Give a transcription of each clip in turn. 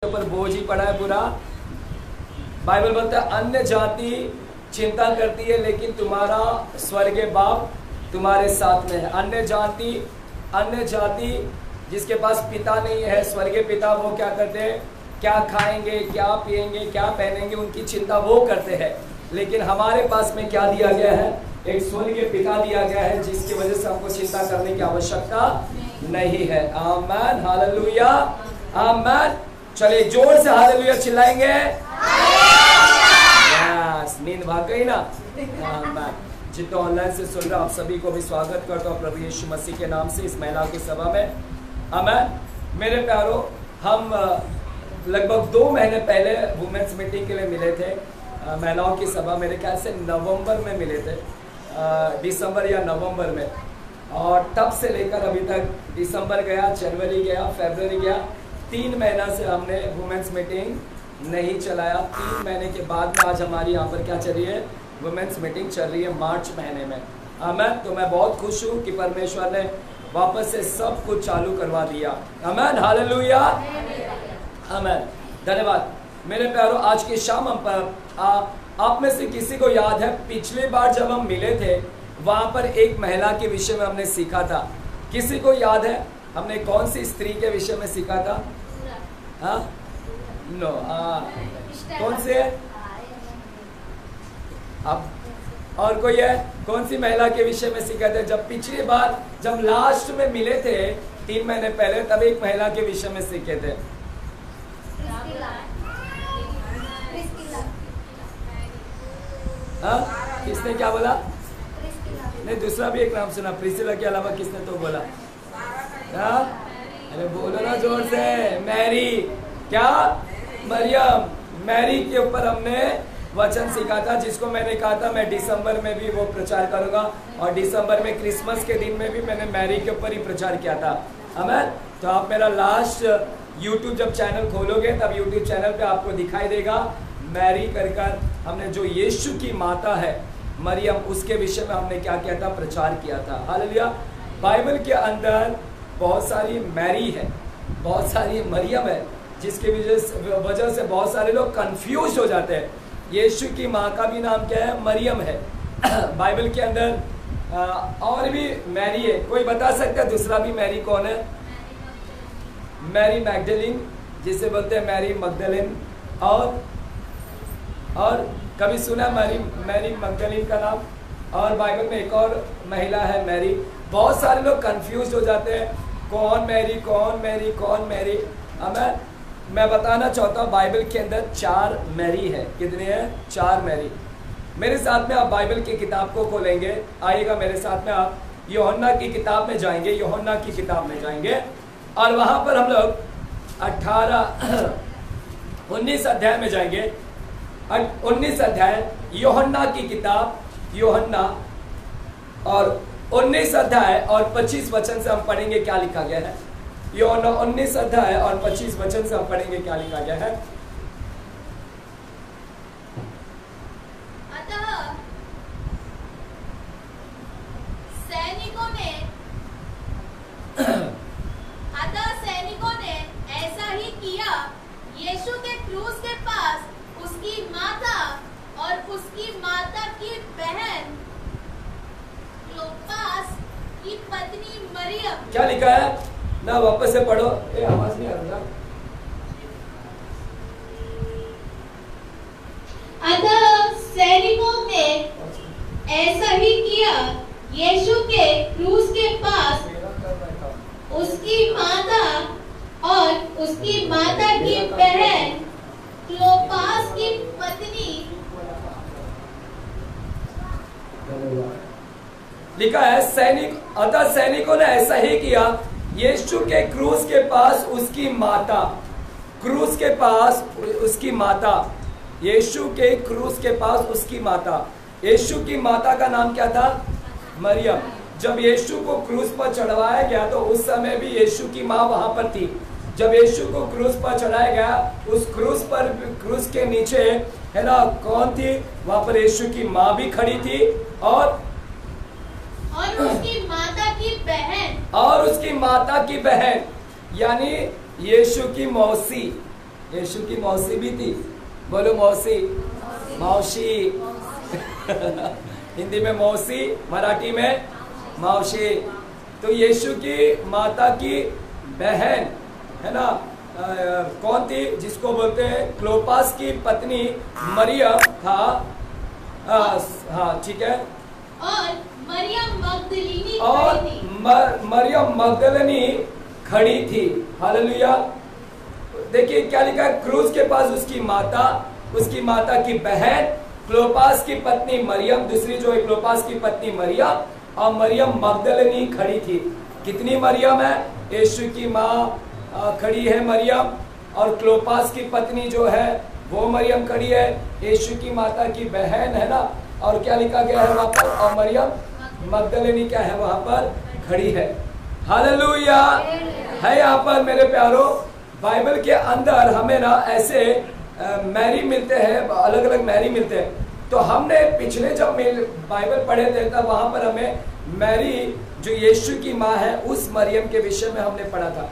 ऊपर बोझ ही पड़ा है पूरा। बाइबल बोलता है अन्य जाति चिंता करती है लेकिन तुम्हारा स्वर्गीय बाप तुम्हारे साथ में है। अन्य जाति जिसके पास पिता नहीं है, स्वर्गीय पिता, वो क्या करते हैं? क्या खाएंगे, क्या पिएंगे, क्या पहनेंगे, उनकी चिंता वो करते हैं। लेकिन हमारे पास में क्या दिया गया है? एक स्वर्गीय पिता दिया गया है जिसकी वजह से हमको चिंता करने की आवश्यकता नहीं है। आमीन, हालेलुया, आमीन। चलिए जोर से हालेलुया चिल्लाएंगे। यस, नींद भाग गई ना? आमीन। जितने ऑनलाइन से सुन रहे आप सभी को भी स्वागत करता हूँ प्रभु यीशु मसीह के नाम से इस महिलाओं की सभा में। आमीन। मेरे प्यारों, हम लगभग 2 महीने पहले वुमेन्स मीटिंग के लिए मिले थे। महिलाओं की सभा मेरे ख्याल से नवंबर में मिले थे, दिसंबर या नवंबर में। और तब से लेकर अभी तक दिसंबर गया, जनवरी गया, फरवरी गया, 3 महीना से हमने वुमेन्स मीटिंग नहीं चलाया। 3 महीने के बाद में आज हमारी यहाँ पर क्या चल रही है? वुमेन्स मीटिंग चल रही है मार्च महीने में। आमीन। तो मैं बहुत खुश हूँ कि परमेश्वर ने वापस से सब कुछ चालू करवा दिया। आमीन, हालेलुया, आमीन। धन्यवाद। मेरे प्यारों, आज की शाम हम पर आप में से किसी को याद है पिछली बार जब हम मिले थे वहां पर एक महिला के विषय में हमने सीखा था? किसी को याद है हमने कौन सी स्त्री के विषय में सीखा था? हाँ, नो, कौन सी है? अब और कोई है? कौन सी महिला के विषय में सीखा था? जब पिछली बार जब लास्ट में मिले थे 3 महीने पहले, तब एक महिला के विषय में सीखे थे। हाँ, किसने क्या बोला? नहीं, दूसरा भी एक नाम सुना, प्रिसिला के अलावा किसने तो बोला? हाँ, अरे बोलो ना जोर से। मैरी, क्या? मरियम। मैरी के ऊपर हमने वचन सीखा था, जिसको मैंने कहा था मैं दिसंबर में भी वो प्रचार करूंगा, और दिसंबर में क्रिसमस के दिन में भी मैंने मैरी के ऊपर ही प्रचार किया था। आमीन। तो आप मेरा लास्ट यूट्यूब जब चैनल खोलोगे तब यूट्यूब चैनल पे आपको दिखाई देगा मैरी कर हमने जो यीशु की माता है मरियम, उसके विषय में हमने क्या किया था? प्रचार किया था। हालेलुया। बाइबल के अंदर बहुत सारी मैरी है, बहुत सारी मरियम है, जिसके वजह से बहुत सारे लोग कंफ्यूज हो जाते हैं। यीशु की माँ का भी नाम क्या है? मरियम है। बाइबल के अंदर और भी मैरी है। कोई बता सकता है दूसरा भी मैरी कौन है? मैरी मैगडलीन, जिसे बोलते हैं मैरी मगदलिन। और कभी सुना मैरी मगदलिन का नाम? और बाइबल में एक और महिला है मैरी। बहुत सारे लोग कंफ्यूज हो जाते हैं, कौन मैरी, कौन मैरी, कौन मैरी। मैं बताना चाहता हूँ बाइबल के अंदर 4 मैरी है। कितने हैं? 4 मैरी। मेरे साथ में आप बाइबल की किताब को खोलेंगे, आइएगा मेरे साथ में, आप यूहन्ना की किताब में जाएंगे, यूहन्ना की किताब में जाएंगे, और वहां पर हम लोग 19 अध्याय में जाएंगे। 19 अध्याय यूहन्ना की किताब, यूहन्ना, और 19 अध्याय और 25 वचन से हम पढ़ेंगे क्या लिखा गया है। यूहन्ना 19 अध्याय और 25 वचन से हम पढ़ेंगे क्या लिखा गया है। सैनिकों ने ऐसा ही किया। यीशु के क्रूस के पास उसकी माता और उसकी माता की बहन क्लोपास की पत्नी मरियम। क्या लिखा है ना? वापस से पढ़ो। आवाज नहीं आ रहा। अतः सैनिकों ने ऐसा ही किया। यीशु के क्रूस के पास उसकी माता और उसकी माता की बहन क्लोपास की पत्नी। लिखा है अतः सैनिकों ने ऐसा ही किया। यीशु के क्रूस के पास उसकी माता, क्रूस के पास उसकी माता, यीशु के क्रूस के पास उसकी माता। यीशु की माता का नाम क्या था? मरियम। जब यीशु को क्रूस पर चढ़वाया गया तो उस समय भी यीशु की माँ वहां पर थी। जब यीशु को क्रूस पर चढ़ाया गया, उस क्रूस के नीचे है ना कौन थी? वहां पर यीशु की माँ भी खड़ी थी, और उसकी माता की बहन, और उसकी माता की बहन, यानी यीशु की मौसी, यीशु की मौसी भी थी। बोलो मौसी, मौसी। हिंदी में मौसी, मराठी में मौसी। तो यीशु की माता की बहन है ना, कौन थी? जिसको बोलते हैं क्लोपास की पत्नी मरियम था। हाँ ठीक है। और मरियम मगदलिनी और मरियम मगदलिनी खड़ी थी। हालेलुया। देखिए क्या लिखा है, क्रूस के पास उसकी माता की बहन क्लोपास की पत्नी मरियम, दूसरी जो है क्लोपास की पत्नी मरियम, और मरियम मगदलिनी खड़ी थी। कितनी मरियम है? यीशु की माँ खड़ी है मरियम, और क्लोपास की पत्नी जो है वो मरियम खड़ी है, यीशु की माता की बहन है ना। और क्या लिखा गया है वहां पर? और मरियम मगदलिनी क्या है वहां पर? खड़ी है। हालेलुया है। यहाँ पर मेरे प्यारो बाइबल के अंदर हमें ना ऐसे मैरी मिलते हैं, अलग अलग मैरी मिलते हैं। तो हमने पिछले जब बाइबल पढ़े थे तब वहां पर हमें मैरी जो यीशु की माँ है उस मरियम के विषय में हमने पढ़ा था।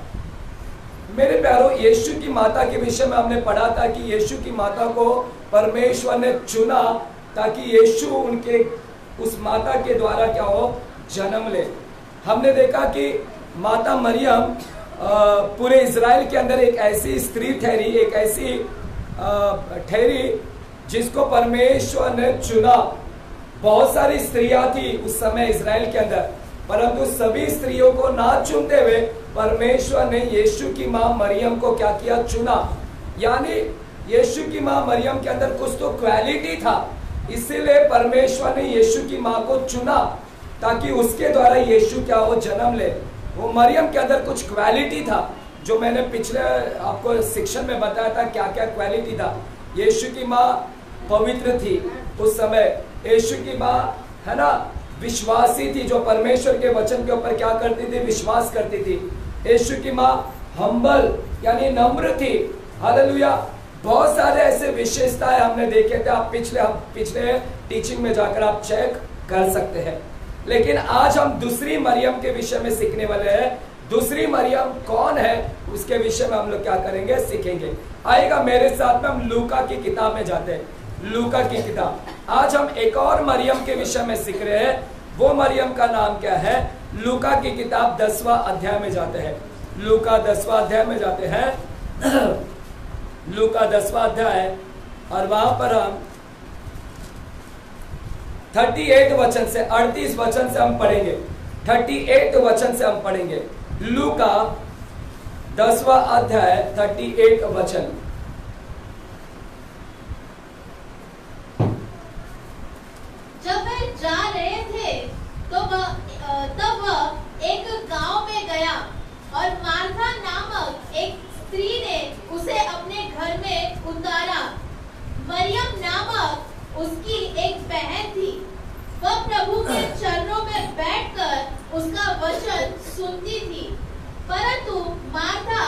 मेरे प्यारो यीशु की माता के विषय में हमने पढ़ा था कि यीशु की माता को परमेश्वर ने चुना ताकि यीशु उनके उस माता के द्वारा क्या हो? जन्म ले। हमने देखा कि माता मरियम पूरे इज़राइल के अंदर एक ऐसी स्त्री ठहरी, एक ऐसी ठहरी जिसको परमेश्वर ने चुना। बहुत सारी स्त्रियां थी उस समय इज़राइल के अंदर, परंतु सभी स्त्रियों को ना चुनते हुए परमेश्वर ने यीशु की माँ मरियम को क्या किया? चुना। यानी यीशु की माँ मरियम के अंदर कुछ तो क्वालिटी था, इसीलिए परमेश्वर ने यीशु की माँ को चुना ताकि उसके द्वारा यीशु क्या हो? जन्म ले। वो मरियम के अंदर कुछ क्वालिटी था जो मैंने पिछले आपको शिक्षण में बताया था क्या क्या क्वालिटी था। यीशु की माँ पवित्र थी उस समय। यीशु की माँ है ना विश्वासी थी, जो परमेश्वर के वचन के ऊपर क्या करती थी? विश्वास करती थी। यीशु की माँ हम्बल यानी नम्र थी। हालेलुया। बहुत सारे ऐसे विशेषताएं हमने देखे थे, आप पिछले टीचिंग में जाकर आप चेक कर सकते हैं। लेकिन आज हम दूसरी मरियम के विषय में सीखने वाले हैं। दूसरी मरियम कौन है उसके विषय में हम लोग क्या करेंगे? सीखेंगे। आएगा मेरे साथ में, हम लूका की किताब में जाते हैं। लूका की किताब। आज हम एक और मरियम के विषय में सीख रहे हैं। वो मरियम का नाम क्या है? लूका की किताब 10वां अध्याय में जाते हैं। लूका 10वां अध्याय में जाते हैं। लूका 10वां अध्याय, और वहां पर हम 38 वचन से 38 वचन से हम पढ़ेंगे। 38 वचन से हम पढ़ेंगे। लूका 10वां अध्याय 38 वचन। जब वे जा रहे थे तब वह एक गांव में गया, और मार्था नामक एक स्त्री ने उसे अपने घर में उतारा। मरियम नामक उसकी एक बहन थी। वह प्रभु के चरणों में बैठकर उसका वचन सुनती थी। परंतु मार्था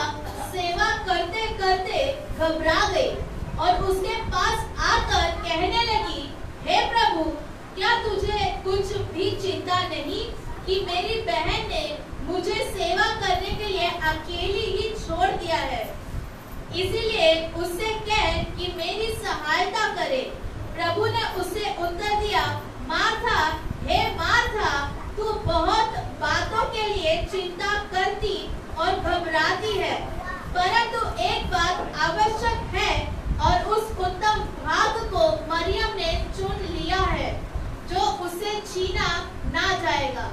सेवा करते करते घबरा गई और उसके पास आकर कहने लगी, हे प्रभु, क्या तुझे कुछ भी चिंता नहीं कि मेरी बहन ने मुझे सेवा करने के लिए अकेली ही छोड़ दिया है? इसीलिए उससे कह कि मेरी सहायता करे। प्रभु ने उसे उत्तर दिया, मार्था, हे मार्था, तू बहुत बातों के लिए चिंता करती और घबराती है, परंतु एक बात आवश्यक है और उस उत्तम भाग को मरियम ने चुन लिया है जो उससे छीना ना जाएगा।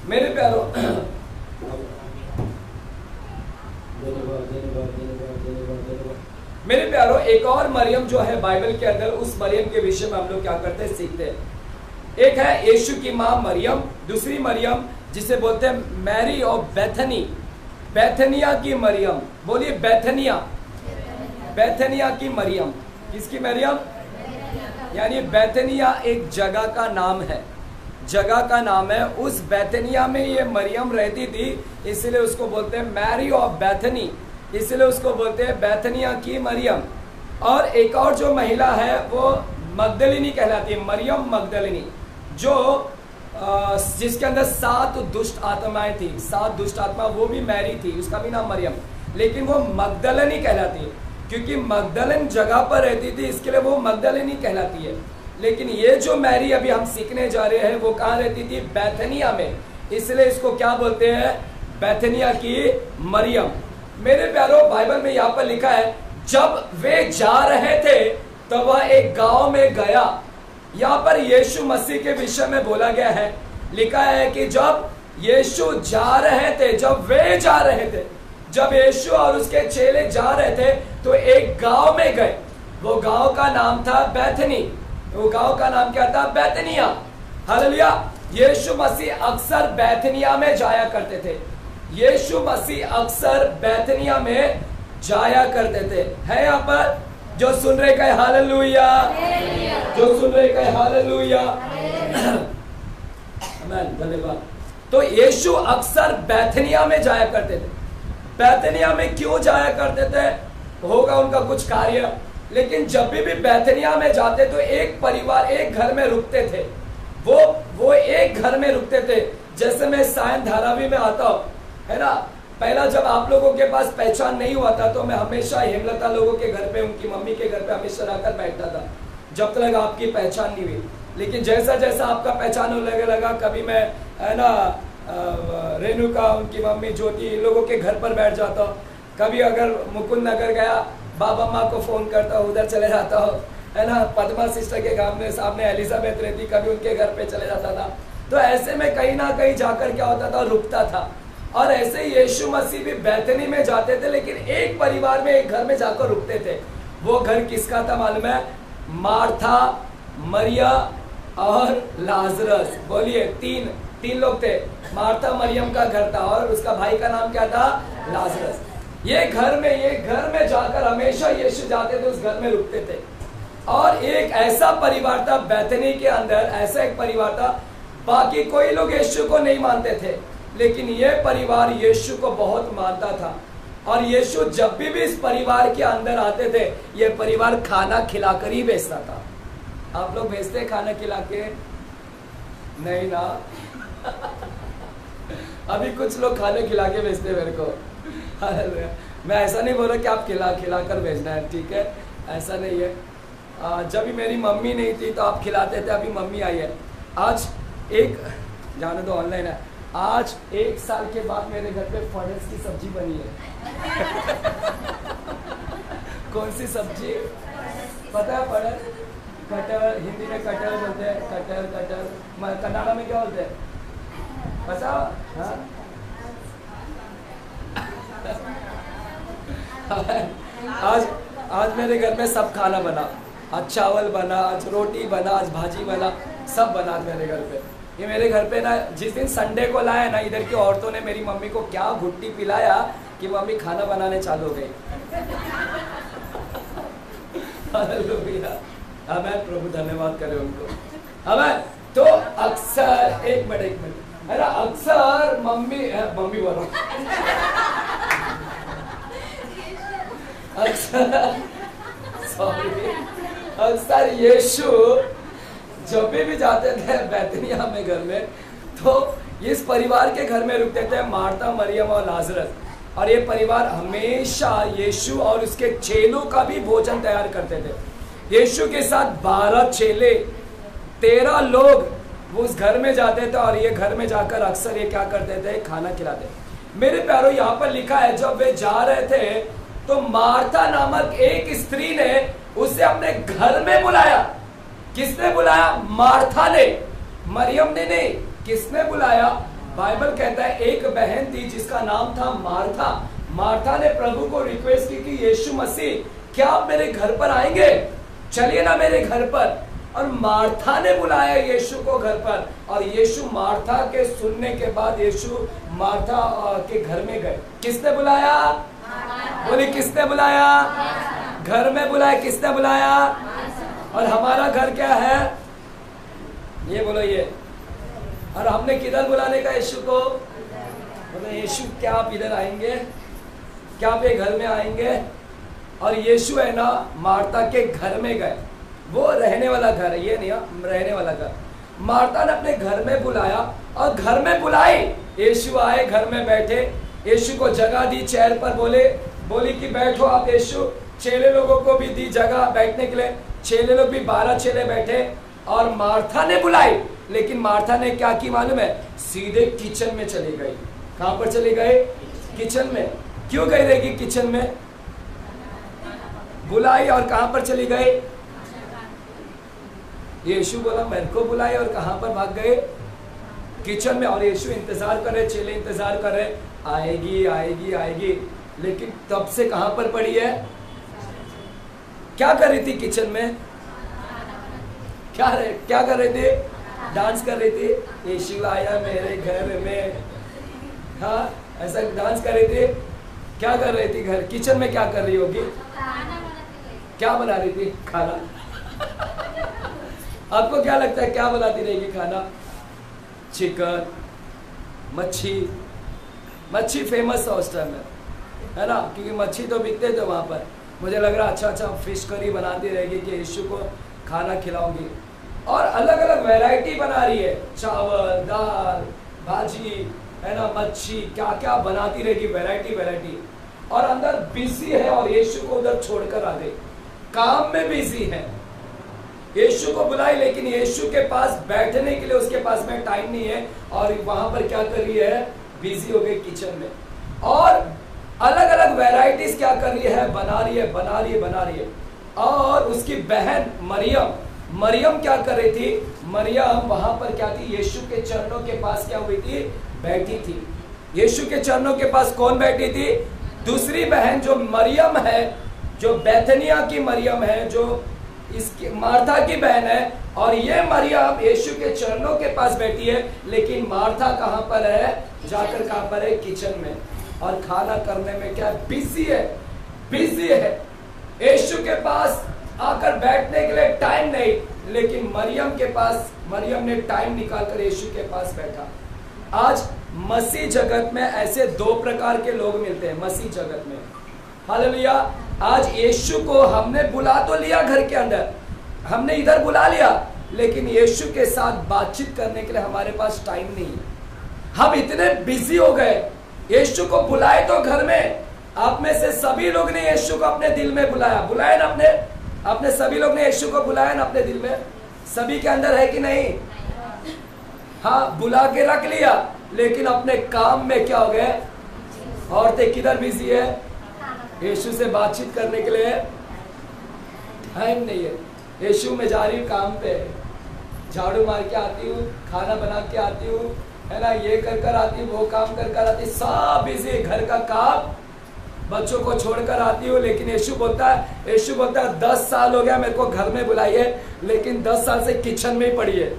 मेरे प्यारो मेरे प्यारो एक और मरियम जो है बाइबल के अंदर, उस मरियम के विषय में हम लोग क्या करते हैं? सीखते हैं। एक है यीशु की माँ मरियम, दूसरी मरियम जिसे बोलते हैं मैरी और बैथनी, बैथनिया की मरियम। बोलिए बैथनिया, बैथनिया की मरियम। किसकी मरियम? यानी बैथनिया एक जगह का नाम है जगह का नाम है। उस बैथनिया में ये मरियम रहती थी, इसलिए उसको बोलते हैं मैरी ऑफ बैथनी, इसलिए उसको बोलते हैं बैथनिया की मरियम। और एक और जो महिला है वो मगदलिनी कहलाती है, मरियम मगदलिनी, जो जिसके अंदर 7 दुष्ट आत्माएं थी, 7 दुष्ट आत्मा, वो भी मैरी थी, उसका भी नाम मरियम, लेकिन वो मगदलिनी कहलाती है क्योंकि मगदलन जगह पर रहती थी, इसके लिए वो मगदलिनी कहलाती है। लेकिन ये जो मैरी अभी हम सीखने जा रहे हैं वो कहाँ रहती थी? बैथनिया में, इसलिए इसको क्या बोलते हैं? बैथनिया की मरियम। मेरे प्यारो, बाइबल में यहाँ पर लिखा है जब वे जा रहे थे तब वह एक गांव में गया। यहाँ पर यीशु मसीह के विषय में बोला गया है, लिखा है कि जब यीशु जा रहे थे, जब वे जा रहे थे, जब यीशु और उसके चेले जा रहे थे तो एक गांव में गए। वो गांव का नाम था बैथनी, वो गांव का नाम क्या था? बैथनिया। हालेलुया। यीशु मसीह अक्सर बैथनिया में जाया करते थे, यीशु मसीह अक्सर बैथनिया में जाया करते थे। है यहाँ पर जो सुन रहे कहे हालेलुया, जो सुन रहे कहे हालेलुया। आमीन, धन्यवाद। तो यीशु अक्सर बैथनिया में जाया करते थे। बैथनिया में क्यों जाया करते थे? होगा उनका कुछ कार्य, लेकिन जब भी बैथनिया में जाते तो एक परिवार एक घर में रुकते थे, वो एक घर में रुकते थे। जैसे मैं सायन धारावी में आता हूँ, है ना, पहला जब आप लोगों के पास पहचान नहीं हुआ था तो मैं हमेशा हेमलता लोगों के घर पे, उनकी मम्मी के घर पे हमेशा रहकर बैठता था जब तक आपकी पहचान नहीं हुई। लेकिन जैसा जैसा आपका पहचान होने लगा, कभी मैं, है ना, रेणुका, उनकी मम्मी ज्योति, इन लोगों के घर पर बैठ जाता हूँ। कभी अगर मुकुंद नगर गया, बाबा माँ को फोन करता हूँ, उधर चले जाता हूँ, है ना। पद्मा सिस्टर के गांव में सामने एलिजाबेथ रहती, कभी उनके घर पे चले जाता था। तो ऐसे में कहीं ना कहीं जाकर क्या होता था? रुकता था। और ऐसे यीशु मसीह भी बैथनी में जाते थे, लेकिन एक परिवार में, एक घर में जाकर रुकते थे। वो घर किसका था मालूम है? मार्था, मरिया और लाजरस। बोलिए, तीन लोग थे। मार्था मरियम का घर था और उसका भाई का नाम क्या था? लाजरस। ये घर में जाकर हमेशा यीशु जाते थे, उस घर में रुकते थे। और एक ऐसा परिवार था बैथनी के अंदर, ऐसा एक परिवार था, बाकी कोई लोग यीशु को नहीं मानते थे, लेकिन यह परिवार यीशु को बहुत मानता था। और यीशु जब भी इस परिवार के अंदर आते थे, यह परिवार खाना खिलाकर ही भेजता था। आप लोग भेजते खाना खिला के? नहीं ना। अभी कुछ लोग खाने खिला के भेजते मेरे को। मैं ऐसा नहीं बोल रहा कि आप खिला कर भेजना है, ठीक है, ऐसा नहीं है। जब भी मेरी मम्मी नहीं थी तो आप खिलाते थे, अभी मम्मी आई है। आज एक, जाने दो, ऑनलाइन है, आज 1 साल के बाद मेरे घर पे फणस की सब्जी बनी है। कौन सी सब्जी पता है? फणस, कटहल, हिंदी में कटहल बोलते हैं, कटहल, कन्नड़ा में क्या बोलते हैं पता? हाँ, आज मेरे घर में सब खाना बना, आज चावल बना, आज रोटी बना, आज भाजी बना, सब बना मेरे घर पे। ये मेरे घर पे ना, जिस दिन संडे को लाया ना, इधर की औरतों ने मेरी मम्मी को क्या घुट्टी पिलाया कि मम्मी खाना बनाने चालू हो गई। हालेलुया, आमीन, प्रभु धन्यवाद करे उनको। आमीन। तो अक्सर, एक मिनट, है ना, अक्सर मम्मी बोलो, अक्सर यीशु जब भी जाते थे बैथनिया में घर में, तो इस परिवार के घर में रुकते थे, मार्था, मरियम और लाजरस। और ये परिवार हमेशा यीशु और उसके चेलों का भी भोजन तैयार करते थे। यीशु के साथ 12 चेले, 13 लोग वो उस घर में जाते थे, और ये घर में जाकर अक्सर ये क्या करते थे? खाना खिलाते। मेरे प्यारों, यहाँ पर लिखा है जब वे जा रहे थे तो मार्था नामक एक स्त्री ने उसे अपने घर में बुलाया। किसने बुलाया? मार्था ने, मरियम ने नहीं। किसने बुलाया? बाइबल कहता है एक बहन थी जिसका नाम था मार्था। मार्था ने प्रभु को रिक्वेस्ट की कि यीशु मसीह, क्या आप मेरे घर पर आएंगे? चलिए ना मेरे घर पर। और मार्था ने बुलाया यीशु को घर पर, और यीशु मार्था के सुनने के बाद यीशु मार्था के घर में गए। किसने बुलाया? बोले, किसने बुलाया? घर में बुलाया। किसने बुलाया? और हमारा घर क्या है? ये बोलो, ये और हमने किधर बुलाने का यीशु को? मतलब यीशु क्या आप इधर आएंगे? क्या आप ये घर में आएंगे? और यीशु है ना मार्था के घर में गए, वो रहने वाला घर है, ये नहीं रहने वाला घर। मार्था ने अपने घर में बुलाया और घर में बुलाई, यीशु आए, घर में बैठे, यीशु को जगह दी चेयर पर, बोली कि बैठो आप। यीशु चेले लोगों को भी दी जगह बैठने के लिए, चेले लोग भी 12 चेले बैठे। और मार्था ने बुलाई, लेकिन मार्था ने क्या की मालूम है? सीधे किचन में चली गई। कहां पर चली गई? किचन में। क्यों गई रहेगी किचन में? बुलाई और कहां पर चली गई? यीशु बोला मेरे को बुलाई और कहां पर भाग गए? किचन में। और यीशु इंतजार कर रहे, चेले इंतजार कर रहे, आएगी आएगी आएगी, लेकिन तब से कहां पर पड़ी है? क्या कर रही थी किचन में? क्या कर रही थी? डांस कर रही थी। यीशु आया मेरे घर में, हाँ ऐसा डांस कर रही थी। क्या कर रही थी? घर किचन में क्या कर रही होगी? क्या बना रही थी? खाना। आपको क्या लगता है क्या बनाती रहेगी खाना? चिकन, मच्छी फेमस है उस टाइम में, है ना, क्योंकि मच्छी तो बिकते थे वहां पर। मुझे लग रहा अच्छा फिश करी बनाती रहेगी कि यीशु को खाना खिलाऊंगी। और अलग अलग वैरायटी बना रही है, चावल, दाल, भाजी, है ना, मच्छी, क्या क्या बनाती रहेगी, वैरायटी। और अंदर बिजी है और यीशु को उधर छोड़कर आ गई, काम में बिजी है। यीशु को बुलाई, लेकिन यीशु के पास बैठने के लिए उसके पास में टाइम नहीं है, और वहां पर क्या कर रही है? बिजी हो गई किचन में। और अलग अलग वैरायटीज क्या कर रही है? बना रही है। और उसकी बहन मरियम क्या कर रही थी? मरियम वहां पर क्या थी? यीशु के चरणों के पास क्या हुई थी? बैठी थी। यीशु के चरणों के पास कौन बैठी थी? दूसरी बहन जो मरियम है, जो बैथनिया की मरियम है, जो इसकी मार्था की बहन है। और ये मरियम यीशु के चरणों के पास बैठी है, लेकिन मार्था कहां पर है? जाकर कहां पर है? किचन में। और खाना करने में क्या? बिजी है। यीशु के पास आकर बैठने के लिए टाइम नहीं, लेकिन मरियम ने टाइम निकालकर यीशु के पास बैठा। आज मसीह जगत में ऐसे 2 प्रकार के लोग मिलते हैं मसीह जगत में। हालेलुया। आज यीशु को हमने बुला तो लिया घर के अंदर, हमने इधर बुला लिया, लेकिन यीशु के साथ बातचीत करने के लिए हमारे पास टाइम नहीं है। हम इतने बिजी हो गए, यीशु को बुलाए तो घर में। आप में से सभी लोग ने यीशु को अपने दिल में बुलाया ना? अपने सभी लोग ने यीशु को बुलाया ना अपने दिल में? सभी के अंदर है कि नहीं? हाँ, बुला के रख लिया, लेकिन अपने काम में क्या हो गए? औरतें किधर बिजी है? यीशु से बातचीत करने के लिए टाइम नहीं है। यीशु में जा रही हूँ काम पे, झाड़ू मार के आती हूँ, खाना बना के आती हूँ, है ना, ये कर आती हूँ, वो काम कर आती, सब बिजी, घर का काम, बच्चों को छोड़कर आती हूँ। लेकिन यीशु बोलता है 10 साल हो गया मेरे को घर में बुलाइए, लेकिन 10 साल से किचन में ही पड़ी है।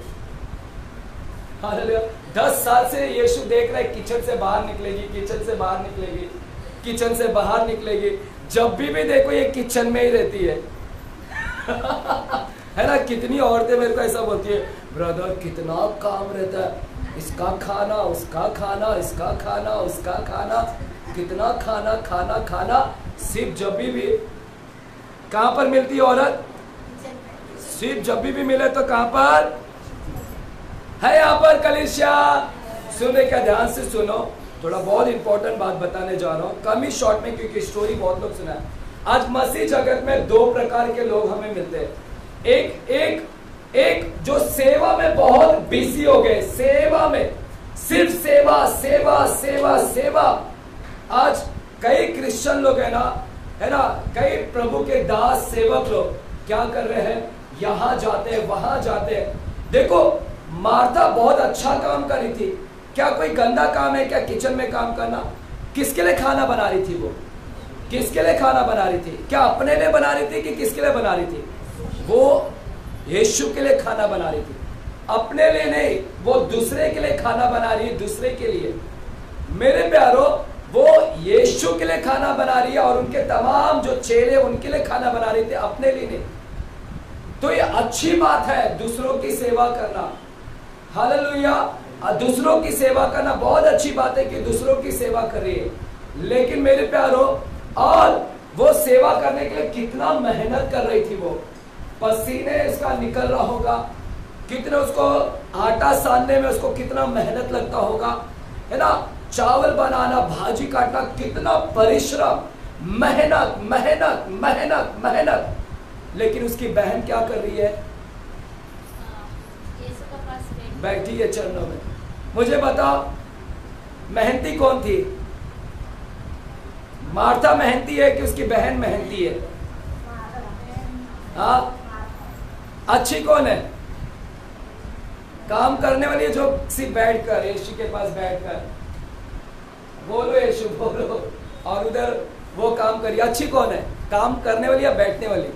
10 साल से यीशु देख रहा है किचन से बाहर निकलेगी। जब भी देखो ये किचन में ही रहती है। है ना? कितनी औरतें मेरे को ऐसा बोलती है, ब्रदर कितना काम रहता है, इसका खाना, उसका खाना, इसका खाना, उसका खाना, कितना खाना। सिर्फ जब भी कहां पर मिलती है औरत? सिर्फ जब भी मिले तो कहां पर है? यहाँ पर कलीसिया। सुनने का ध्यान से सुनो, थोड़ा बहुत इंपॉर्टेंट बात बताने जा रहा हूँ, कम ही शॉर्ट में, क्योंकि स्टोरी बहुत लोग सुना है। आज मसीह जगत में 2 प्रकार के लोग हमें मिलते हैं। एक जो सेवा में बहुत बिजी हो गए, सेवा में सिर्फ सेवा। आज कई क्रिश्चियन लोग है ना, कई प्रभु के दास सेवक लोग क्या कर रहे हैं? यहाँ जाते हैं, वहां जाते हैं। देखो, मार्था बहुत अच्छा काम कर रही थी। क्या कोई गंदा काम है क्या किचन में काम करना? किसके लिए खाना बना रही थी वो? किसके लिए खाना बना रही थी? क्या अपने लिए बना रही थी कि किसके लिए बना रही थी? वो यीशु के लिए खाना बना रही थी, अपने लिए नहीं। वो दूसरे के लिए खाना बना रही है, दूसरे के लिए। मेरे प्यारो, वो यीशु के लिए खाना बना रही है, और उनके तमाम जो चेले उनके लिए खाना बना रही थी, अपने लिए नहीं। तो ये अच्छी बात है दूसरों की सेवा करना। हालेलुया। दूसरों की सेवा करना बहुत अच्छी बात है कि दूसरों की सेवा करिए, लेकिन मेरे प्यारो, और वो सेवा करने के लिए कितना मेहनत कर रही थी, वो पसीने इसका निकल रहा होगा, कितने उसको आटा सानने में उसको कितना मेहनत लगता होगा, है ना, चावल बनाना, भाजी काटना, कितना परिश्रम, मेहनत मेहनत मेहनत मेहनत। लेकिन उसकी बहन क्या कर रही है? बैठी है चरणों में। मुझे बताओ, मेहनती कौन थी? मार्था मेहनती है कि उसकी बहन मेहनती है? हाँ, अच्छी कौन है? काम करने वाली है, जो सिर्फ बैठकर, यीशु के पास बैठकर बोलो यीशु बोलो, और उधर वो काम करिए। अच्छी कौन है? काम करने वाली या बैठने वाली?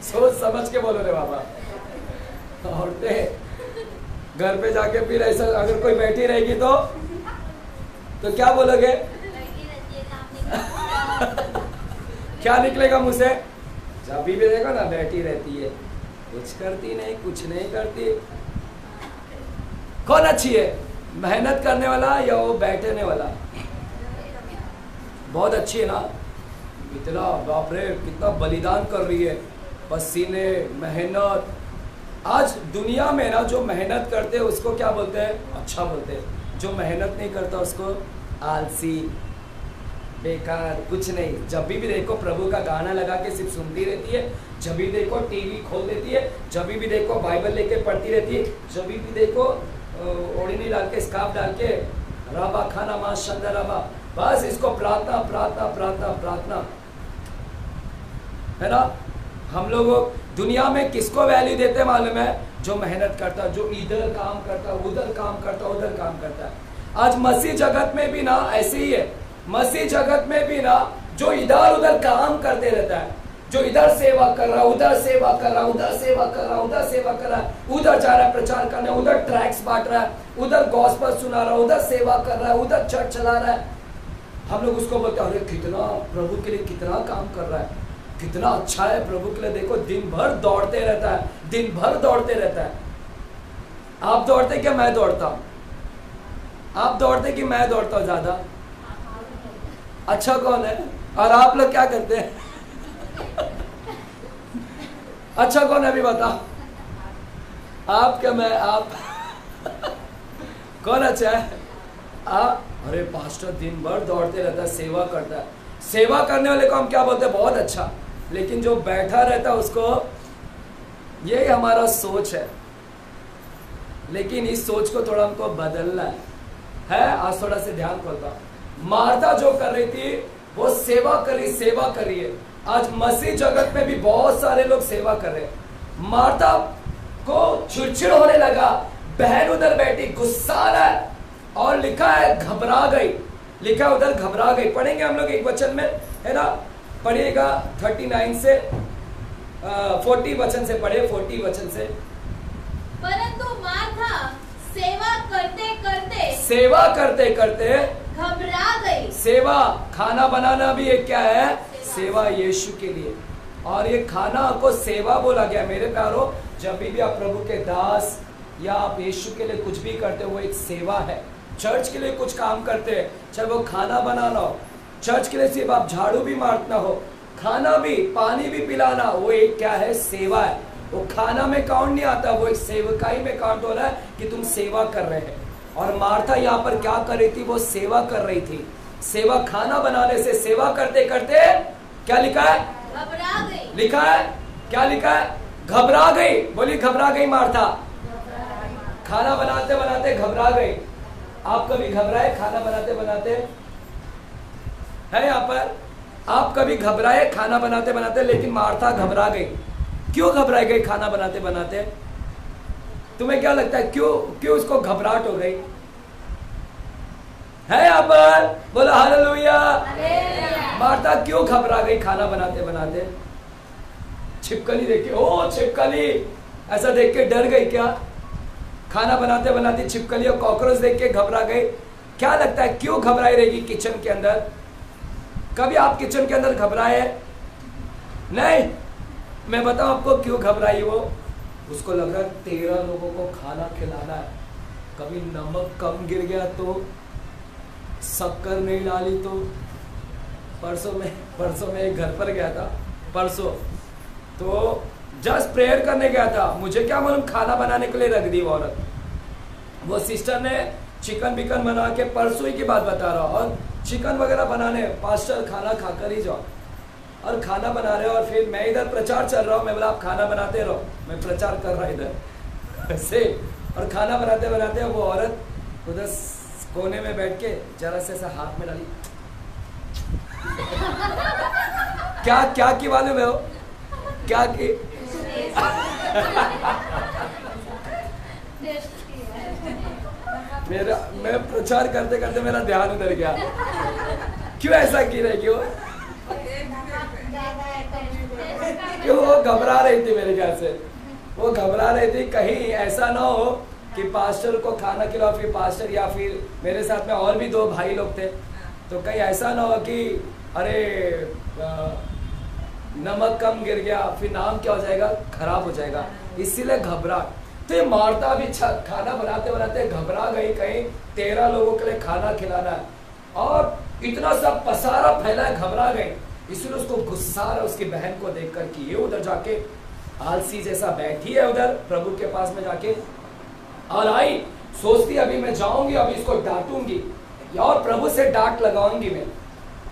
सोच समझ के बोलो रे बाबा। औरतें घर पे जाके फिर ऐसा अगर कोई बैठी रहेगी तो क्या बोलोगे? क्या निकलेगा मुंह से? जब भी देखो ना, बैठी रहती है, कुछ करती नहीं, कुछ नहीं करती। कौन अच्छी है? मेहनत करने वाला या वो बैठने वाला? बहुत अच्छी है ना, इतना बाप रे कितना बलिदान कर रही है, पसीने, मेहनत। आज दुनिया में ना जो मेहनत करते हैं उसको क्या बोलते हैं? अच्छा बोलते हैं। जो मेहनत नहीं करता उसको आलसी, बेकार, कुछ नहीं। जब भी देखो प्रभु का गाना लगा के सिर्फ सुनती रहती है, जब भी देखो टीवी खोल देती है, जब भी देखो बाइबल लेके पढ़ती रहती है, जब भी देखो ओढ़नी डाल के, स्कार्फ डाल के, राबा खाना मां शंदा राबा, बस इसको प्रार्थना प्रार्थना प्रार्थना प्रार्थना, है ना। हम लोग दुनिया में किसको वैल्यू देते हैं मालूम है? जो मेहनत करता, जो इधर काम करता, उधर काम करता, उधर काम करता है। आज मसीह जगत में भी ना ऐसे ही है। मसीह जगत में भी ना जो इधर उधर काम करते रहता है, जो इधर सेवा कर रहा, उधर सेवा कर रहा, उधर सेवा कर रहा, उधर सेवा कर रहा है, उधर जा रहा है प्रचार करने, उधर ट्रैक्स बांट रहा है, उधर गॉस्पेल सुना रहा है, उधर सेवा कर रहा है, उधर चर्च चला रहा है। हम लोग उसको बोलते हैं, अरे कितना प्रभु के लिए कितना काम कर रहा है, कितना अच्छा है प्रभु के लिए। देखो दिन भर दौड़ते रहता है, दिन भर दौड़ते रहता है। आप दौड़ते क्या मैं दौड़ता हूं? आप दौड़ते कि मैं दौड़ता हूं ज्यादा? अच्छा कौन है? और आप लोग क्या करते हैं? अच्छा कौन है अभी बताओ? आप क्या मैं? आप कौन अच्छा है? आप? अरे पास्टर दिन भर दौड़ते रहता है, सेवा करता है। सेवा करने वाले को हम क्या बोलते हैं? बहुत अच्छा। लेकिन जो बैठा रहता है उसको, यही हमारा सोच है। लेकिन इस सोच को थोड़ा हमको बदलना है। आज थोड़ा से ध्यान खोलता। मार्था जो कर रही थी वो सेवा करी है। आज मसीह जगत में भी बहुत सारे लोग सेवा कर रहे हैं। मार्था को चिड़चिड़ होने लगा, बहन उधर बैठी, गुस्सा आ रहा है, और लिखा है घबरा गई। लिखा उधर घबरा गई। पढ़ेंगे हम लोग एक वचन में, है ना, पढ़िएगा 39 से 40 वचन से पढ़े, 40 वचन से। परंतु मार्था सेवा करते करते घबरा गई। सेवा, खाना बनाना भी एक क्या है? सेवा यीशु के लिए। और ये खाना को सेवा बोला गया। मेरे प्यारो, जब भी आप प्रभु के दास या आप यीशु के लिए कुछ भी करते हो, वो एक सेवा है। चर्च के लिए कुछ काम करते हैं, चाहे वो खाना बनाना हो, चर्च के लिए सिर्फ आप झाड़ू भी मारना हो, खाना भी, पानी भी पिलाना, वो एक क्या है? सेवा है। वो खाना में काउंट नहीं आता, वो एक सेवकाई में काउंट हो रहा है कि तुम सेवा कर रहे हैं। और मार्था यहाँ पर क्या कर रही थी? वो सेवा कर रही थी। सेवा, खाना बनाने से सेवा करते करते क्या लिखा है? घबरा गई। लिखा है क्या? लिखा है घबरा गई। बोली घबरा गई मार्था। खाना बनाते बनाते घबरा गई। आप कभी घबराए खाना बनाते बनाते? है यहाँ पर? आप कभी घबराए खाना बनाते बनाते? लेकिन मार्था घबरा गई। क्यों घबरा गई खाना बनाते बनाते? तुम्हें क्या लगता है क्यों उसको घबराहट हो गई? है यहाँ पर? बोलो हालेलुया। मार्था क्यों घबरा गई खाना बनाते बनाते? छिपकली देख के, ओ छिपकली, ऐसा देख के डर गई क्या? खाना बनाते बनाते छिपकली और कॉकरोच देख के घबरा गई? क्या लगता है क्यों घबराई रहेगी किचन के अंदर? कभी आप किचन के अंदर घबराए? नहीं। मैं बताऊं आपको क्यों घबराई वो? उसको लग रहा है 13 लोगों को खाना खिलाना है। कभी नमक कम गिर गया तो, शक्कर नहीं डाली तो। परसों में एक घर पर गया था, परसों तो जस्ट प्रेयर करने गया था, मुझे क्या मालूम खाना बनाने के लिए रख दी वो औरत। वो सिस्टर ने चिकन बिकन बना के, परसों ही की बात बता रहा हूँ, और चिकन वगैरह बनाने, पास्टर खाना खाकर ही जाओ, और खाना बना रहे हो। और फिर मैं इधर प्रचार चल रहा हूँ, मैं बोला आप खाना बनाते रहो, मैं प्रचार कर रहा इधर से। और खाना बनाते बनाते वो औरत उधर कोने में बैठ के जरा से ऐसा हाथ में डाली। क्या की मालूम है वो क्या की? मैं प्रचार करते करते मेरा ध्यान उधर गया, क्यों ऐसा की रही? क्यों वो घबरा रही थी, मेरे ख्याल से वो घबरा रही थी कहीं ऐसा ना हो कि पास्टर को खाना खिलाओ, फिर पास्टर या फिर मेरे साथ में और भी 2 भाई लोग थे, तो कहीं ऐसा ना हो कि अरे नमक कम गिर गया, फिर नाम क्या हो जाएगा, खराब हो जाएगा, इसीलिए घबरा। तो ये मार्था भी खाना बनाते बनाते घबरा गई, कहीं 13 लोगों के लिए खाना खिलाना है, और इतना सब पसारा फैला है, घबरा गई। इसलिए उसको गुस्सा आ रहा उसकी बहन को देखकर कि ये उधर जाके आलसी जैसा बैठी है उधर प्रभु के पास में जाके, और आई सोचती अभी मैं जाऊंगी, अभी इसको डांटूंगी और प्रभु से डांट लगाऊंगी मैं,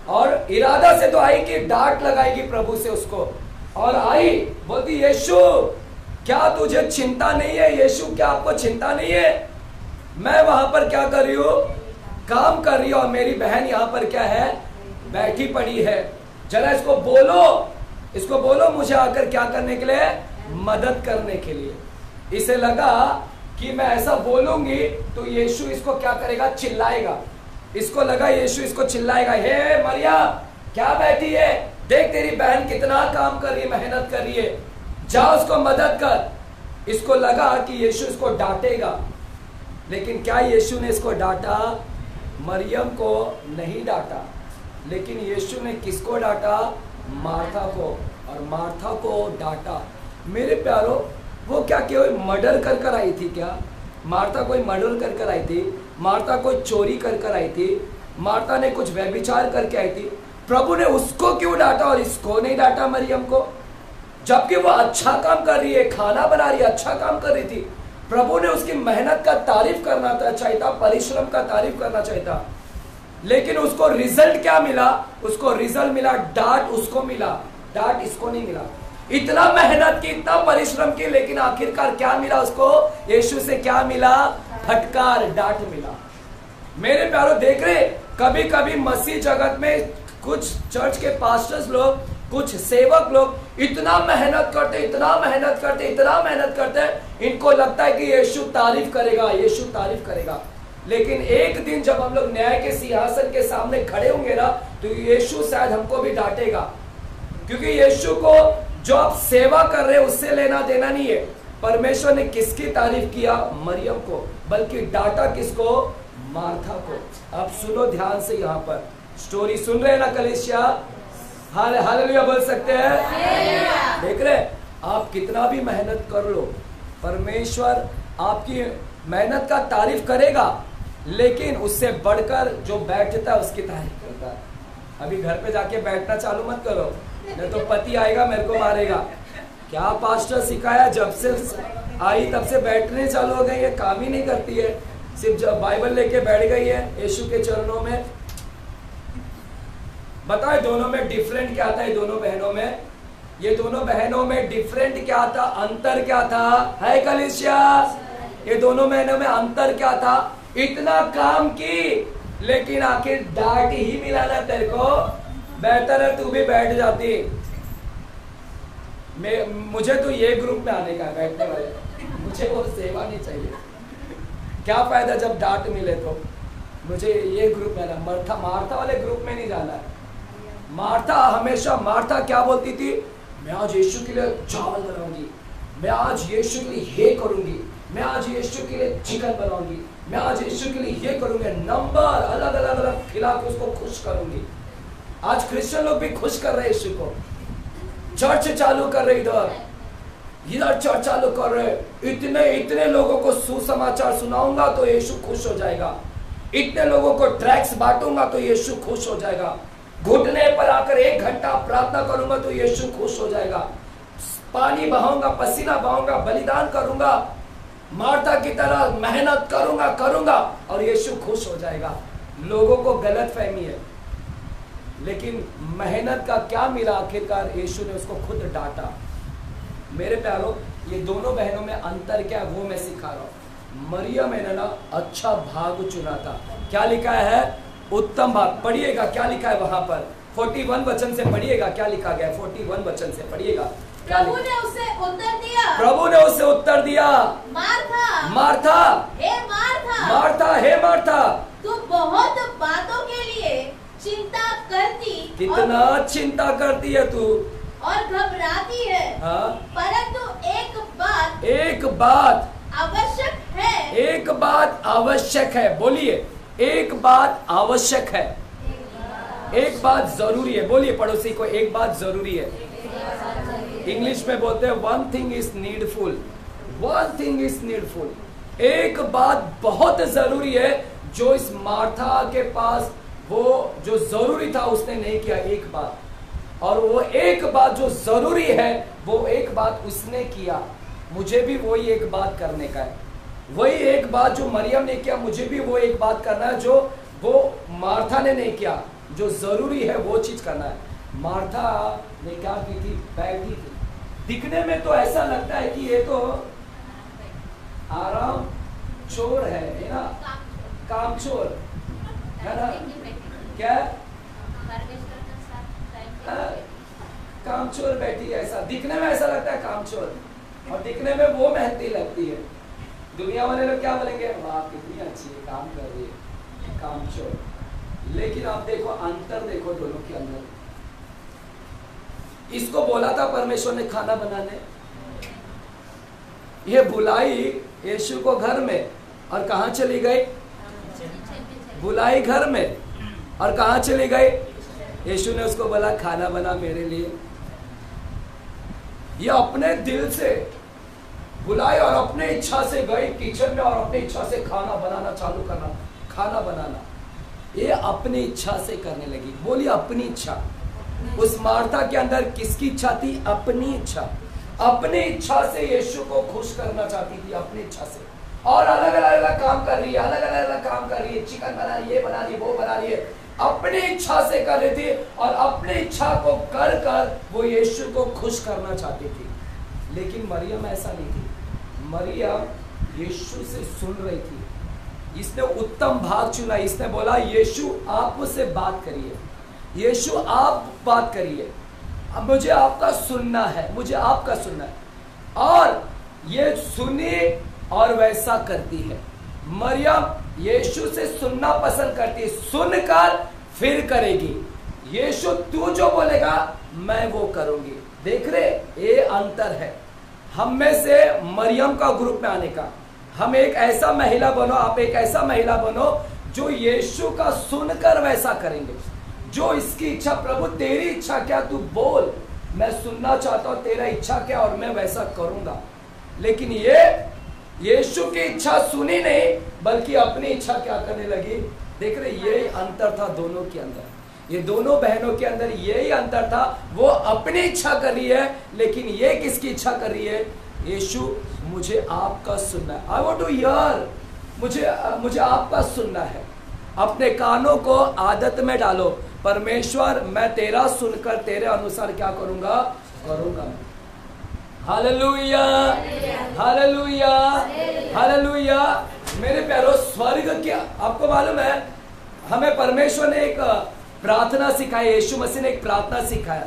और इरादा से तो आई कि डांट लगाएगी प्रभु से उसको। और आई बोलती यीशु क्या तुझे चिंता नहीं है? यीशु क्या आपको चिंता नहीं है? मैं वहां पर क्या कर रही हूँ, काम कर रही हूँ, और मेरी बहन यहाँ पर क्या है, बैठी पड़ी है। जरा इसको बोलो मुझे आकर क्या करने के लिए, मदद करने के लिए। इसे लगा कि मैं ऐसा बोलूंगी तो यीशु इसको क्या करेगा, चिल्लाएगा। इसको लगा यीशु इसको चिल्लाएगा, हे मरिया क्या बैठी है, देख तेरी बहन कितना काम कर रही है, मेहनत कर रही है, जा उसको मदद कर। इसको लगा कि यीशु इसको डांटेगा, लेकिन क्या यीशु ने इसको डांटा? मरियम को नहीं डांटा, लेकिन यीशु ने किसको डांटा? मार्था को, और मार्था को डांटा। मेरे प्यारो वो क्या कोई मर्डर कर आई थी क्या? मार्था कोई मर्डर कर आई थी? मार्था कोई चोरी कर आई थी? मार्था ने कुछ व्यभिचार करके आई थी? प्रभु ने उसको क्यों डांटा और इसको नहीं डांटा, मरियम को? जबकि वो अच्छा काम कर रही है, खाना बना रही है, अच्छा काम कर रही थी। प्रभु ने उसकी मेहनत का तारीफ करना चाहिए था, परिश्रम का तारीफ करना चाहिए था, लेकिन उसको रिजल्ट क्या मिला? उसको रिजल्ट मिला डांट, उसको मिला डांट, इसको नहीं मिला। इतना मेहनत की, इतना परिश्रम की, लेकिन आखिरकार क्या मिला उसको? यीशु से क्या मिला? फटकार, डांट मिला। मेरे प्यारो देख रहे, कभी कभी मसीह जगत में कुछ चर्च के पास्टर्स लोग, कुछ सेवक लोग इतना मेहनत करते, इतना मेहनत करते, इतना मेहनत करते, इनको लगता है कि यीशु तारीफ करेगा, यीशु तारीफ करेगा। लेकिन एक दिन जब हम लोग न्याय के सिंहासन के सामने खड़े होंगे ना, तो यीशु शायद हमको भी डांटेगा, क्योंकि यीशु को जो आप सेवा कर रहे हैं उससे लेना देना नहीं है। परमेश्वर ने किसकी तारीफ किया? मरियम को, बल्कि डांटा किसको? मार्था को। अब सुनो ध्यान से, यहाँ पर स्टोरी सुन रहे हैं ना कलीसिया? हालेलुया बोल सकते हैं? देख रहे, आप कितना भी मेहनत कर लो, परमेश्वर आपकी मेहनत का तारीफ करेगा, लेकिन उससे बढ़कर जो बैठता है उसकी तारीफ करता है। अभी घर पे जाके बैठना चालू मत करो, नहीं तो पति आएगा मेरे को मारेगा। क्या पास्टर सिखाया? जब से आई तब से बैठने चालू हो गई है, काम ही नहीं करती है, सिर्फ जब बाइबल लेके बैठ गई है यीशु के चरणों में। बताओ दोनों में डिफरेंट क्या था? ये दोनों बहनों में, ये दोनों बहनों में डिफरेंट क्या था? अंतर क्या था? है कलीसिया? ये दोनों बहनों में अंतर क्या था? इतना काम की, लेकिन आखिर डांट ही मिला ना तेरे को। बेहतर है तू भी बैठ जाती। मुझे तो ये ग्रुप में आने का है, बैठने वाले, मुझे वो सेवा नहीं चाहिए। क्या फायदा जब डांट मिले तो? मुझे ये ग्रुप में आना, मार्था वाले ग्रुप में नहीं जाना है। मार्था हमेशा, मार्था क्या बोलती थी? मैं आज यीशु के लिए चावल बनाऊंगी, मैं आज यीशु के लिए ये करूंगी, मैं आज यीशु के लिए चिकन बनाऊंगी, मैं आज यीशु के लिए ये करूंगी, नंबर अलग अलग अलग खिला के उसको खुश करूंगी। आज क्रिश्चियन लोग भी खुश कर रहे हैं यीशु को, चर्च चालू कर रहे इधर, इधर चर्च चालू कर रहे, इतने इतने लोगों को सुसमाचार सुनाऊंगा तो यीशु खुश हो जाएगा, इतने लोगों को ट्रैक्स बांटूंगा तो यीशु खुश हो जाएगा, घुटने पर आकर 1 घंटा प्रार्थना करूंगा तो यीशु खुश हो जाएगा, पानी बहाऊंगा, पसीना बहाऊंगा, बलिदान करूंगा, मार्था की तरह मेहनत करूंगा और यीशु खुश हो जाएगा। लोगों को गलत फहमी है, लेकिन मेहनत का क्या मिला आखिरकार? यीशु ने उसको खुद डांटा। मेरे प्यारो, ये दोनों बहनों में अंतर क्या है वो मैं सिखा रहा हूँ। मरियम ने ना अच्छा भाग चुना था। क्या लिखा है? उत्तम भाग। पढ़िएगा क्या लिखा है वहां पर, 41 वचन से पढ़िएगा क्या लिखा गया है, 41 वचन से पढ़िएगा। प्रभु ने उसे उत्तर दिया, प्रभु ने उसे उत्तर दिया, मार्था, मार्था, हे मार्था, मार्था, हे मार्था, तू बहुत बातों के लिए चिंता करती, कितना चिंता करती है तू और घबराती है। हाँ? परंतु एक बात आवश्यक है, एक बात आवश्यक है। बोलिए, एक बात आवश्यक है, एक बात जरूरी है। बोलिए पड़ोसी को, एक बात जरूरी है। इंग्लिश में बोलते हैं one thing is needful, one thing is needful. एक बात बहुत जरूरी है जो इस मार्था के पास वो जो जरूरी था उसने नहीं किया, एक बात। और वो एक बात जो जरूरी है वो एक बात उसने किया। मुझे भी वही एक बात करने का है, वही एक बात जो मरियम ने किया, मुझे भी वो एक बात करना है जो वो मार्था ने नहीं किया। जो जरूरी है वो चीज करना है। मार्था ने क्या की थी? बैठी थी। दिखने में तो ऐसा लगता है कि ये तो आराम चोर है ना, काम चोर है ना, क्या कामचोर बैठी है। ऐसा दिखने में ऐसा लगता है कामचोर, और दिखने में वो मेहनती लगती है। दुनिया वाले लोग क्या बोलेंगे? वाह कितनी अच्छी है, काम कर रही है, कामचोर। लेकिन आप देखो अंतर, देखो दोनों के अंदर। इसको बोला था परमेश्वर ने खाना बनाने, ये बुलाई यीशु को घर में, और कहां चली गई? बुलाई घर में, और कहां चली गई? यीशु ने उसको बोला खाना बना मेरे लिए। ये अपने दिल से बुलाई और अपने इच्छा से गई किचन में, और अपनी इच्छा से खाना बनाना चालू करना, खाना बनाना। ये अपनी इच्छा से करने लगी। बोलिए अपनी इच्छा। उस मार्था के अंदर किसकी इच्छा थी? अपनी इच्छा। अपनी इच्छा से यीशु को खुश करना चाहती थी, अपनी इच्छा से। और अलग अलग काम कर रही है, अलग अलग काम कर रही है, चिकन बना रही है, ये बना रही है, वो बना रही है, अपनी इच्छा से कर रही थी। और अपनी इच्छा को कर कर वो यीशु को खुश करना चाहती थी। लेकिन मरियम ऐसा नहीं थी। मरियम यीशु से सुन रही थी। इसने उत्तम भाग चुना। इसने बोला यीशु आप मुझसे बात करिए, यीशु आप बात करिए, अब मुझे आपका सुनना है, मुझे आपका सुनना है। और ये सुनी और वैसा करती है। मरियम यीशु से सुनना पसंद करती है, सुनकर फिर करेगी। यीशु तू जो बोलेगा मैं वो करूंगी। देख रहे, ये अंतर है हम में से मरियम का ग्रुप में आने का। हम एक ऐसा महिला बनो, आप एक ऐसा महिला बनो जो यीशु का सुनकर वैसा करेंगे। जो इसकी इच्छा, प्रभु तेरी इच्छा क्या, तू बोल, मैं सुनना चाहता हूं, तेरा इच्छा क्या और मैं वैसा करूंगा। लेकिन ये यीशु की इच्छा सुनी नहीं, बल्कि अपनी इच्छा क्या करने लगी। देख रहे, यही अंतर था दोनों के अंदर। ये दोनों बहनों के अंदर यही अंतर था। वो अपनी इच्छा कर रही है, लेकिन ये किसकी इच्छा कर रही है? यीशु मुझे आपका सुनना है, आई वांट टू हियर, मुझे आपका सुनना है। अपने कानों को आदत में डालो, परमेश्वर मैं तेरा सुनकर तेरे अनुसार क्या करूंगा, करूंगा। Hallelujah, hallelujah, hallelujah. मेरे प्यारो, स्वर्ग क्या, आपको मालूम है हमें परमेश्वर ने एक प्रार्थना सिखाई, यीशु मसीह ने एक प्रार्थना सिखाया।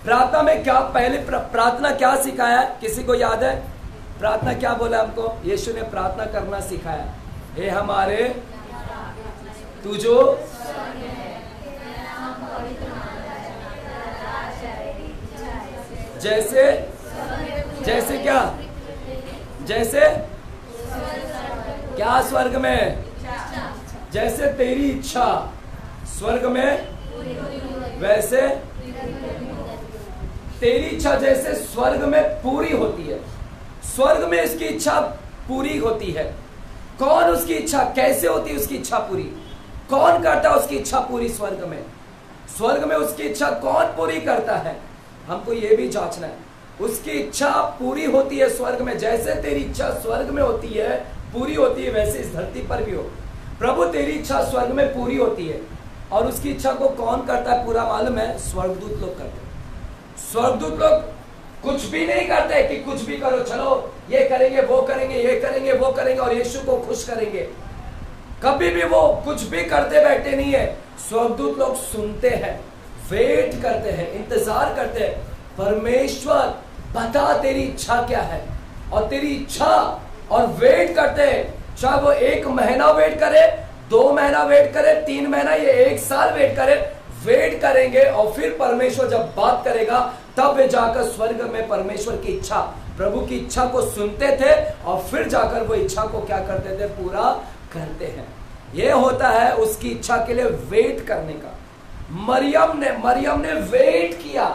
प्रार्थना में क्या, पहले प्रार्थना क्या सिखाया, किसी को याद है? प्रार्थना क्या बोला हमको? यीशु ने प्रार्थना करना सिखाया, हे हमारे तू जो जैसे जैसे क्या, जैसे क्या स्वर्ग में, जैसे तेरी इच्छा स्वर्ग में वैसे तेरी इच्छा जैसे स्वर्ग में पूरी होती है, स्वर्ग में उसकी इच्छा पूरी होती है। कौन उसकी इच्छा, कैसे होती है उसकी इच्छा पूरी, कौन करता है उसकी इच्छा पूरी स्वर्ग में? स्वर्ग में उसकी इच्छा कौन पूरी करता है? हमको ये भी जांचना है। उसकी इच्छा पूरी होती है स्वर्ग में, जैसे तेरी इच्छा स्वर्ग में होती है, पूरी होती है, वैसे इस धरती पर भी हो। प्रभु तेरी इच्छा स्वर्ग में पूरी होती है, और उसकी इच्छा को कौन करता है पूरा मालूम है? स्वर्गदूत लोग करते हैं। स्वर्गदूत लोग कुछ भी नहीं करते कि कुछ भी करो, चलो ये करेंगे वो करेंगे, ये करेंगे वो करेंगे और यीशु को खुश करेंगे। कभी भी वो कुछ भी करते बैठे नहीं है। स्वर्गदूत लोग सुनते हैं, वेट करते हैं, इंतजार करते हैं। परमेश्वर बता तेरी इच्छा क्या है, और तेरी इच्छा, और वेट करते हैं। चाहे वो 1 महीना वेट करे, 2 महीना वेट करे, 3 महीना, ये 1 साल वेट करे, वेट करेंगे। और फिर परमेश्वर जब बात करेगा तब वे जाकर स्वर्ग में परमेश्वर की इच्छा, प्रभु की इच्छा को सुनते थे, और फिर जाकर वो इच्छा को क्या करते थे? पूरा करते हैं। ये होता है उसकी इच्छा के लिए वेट करने का। मरियम ने वेट किया।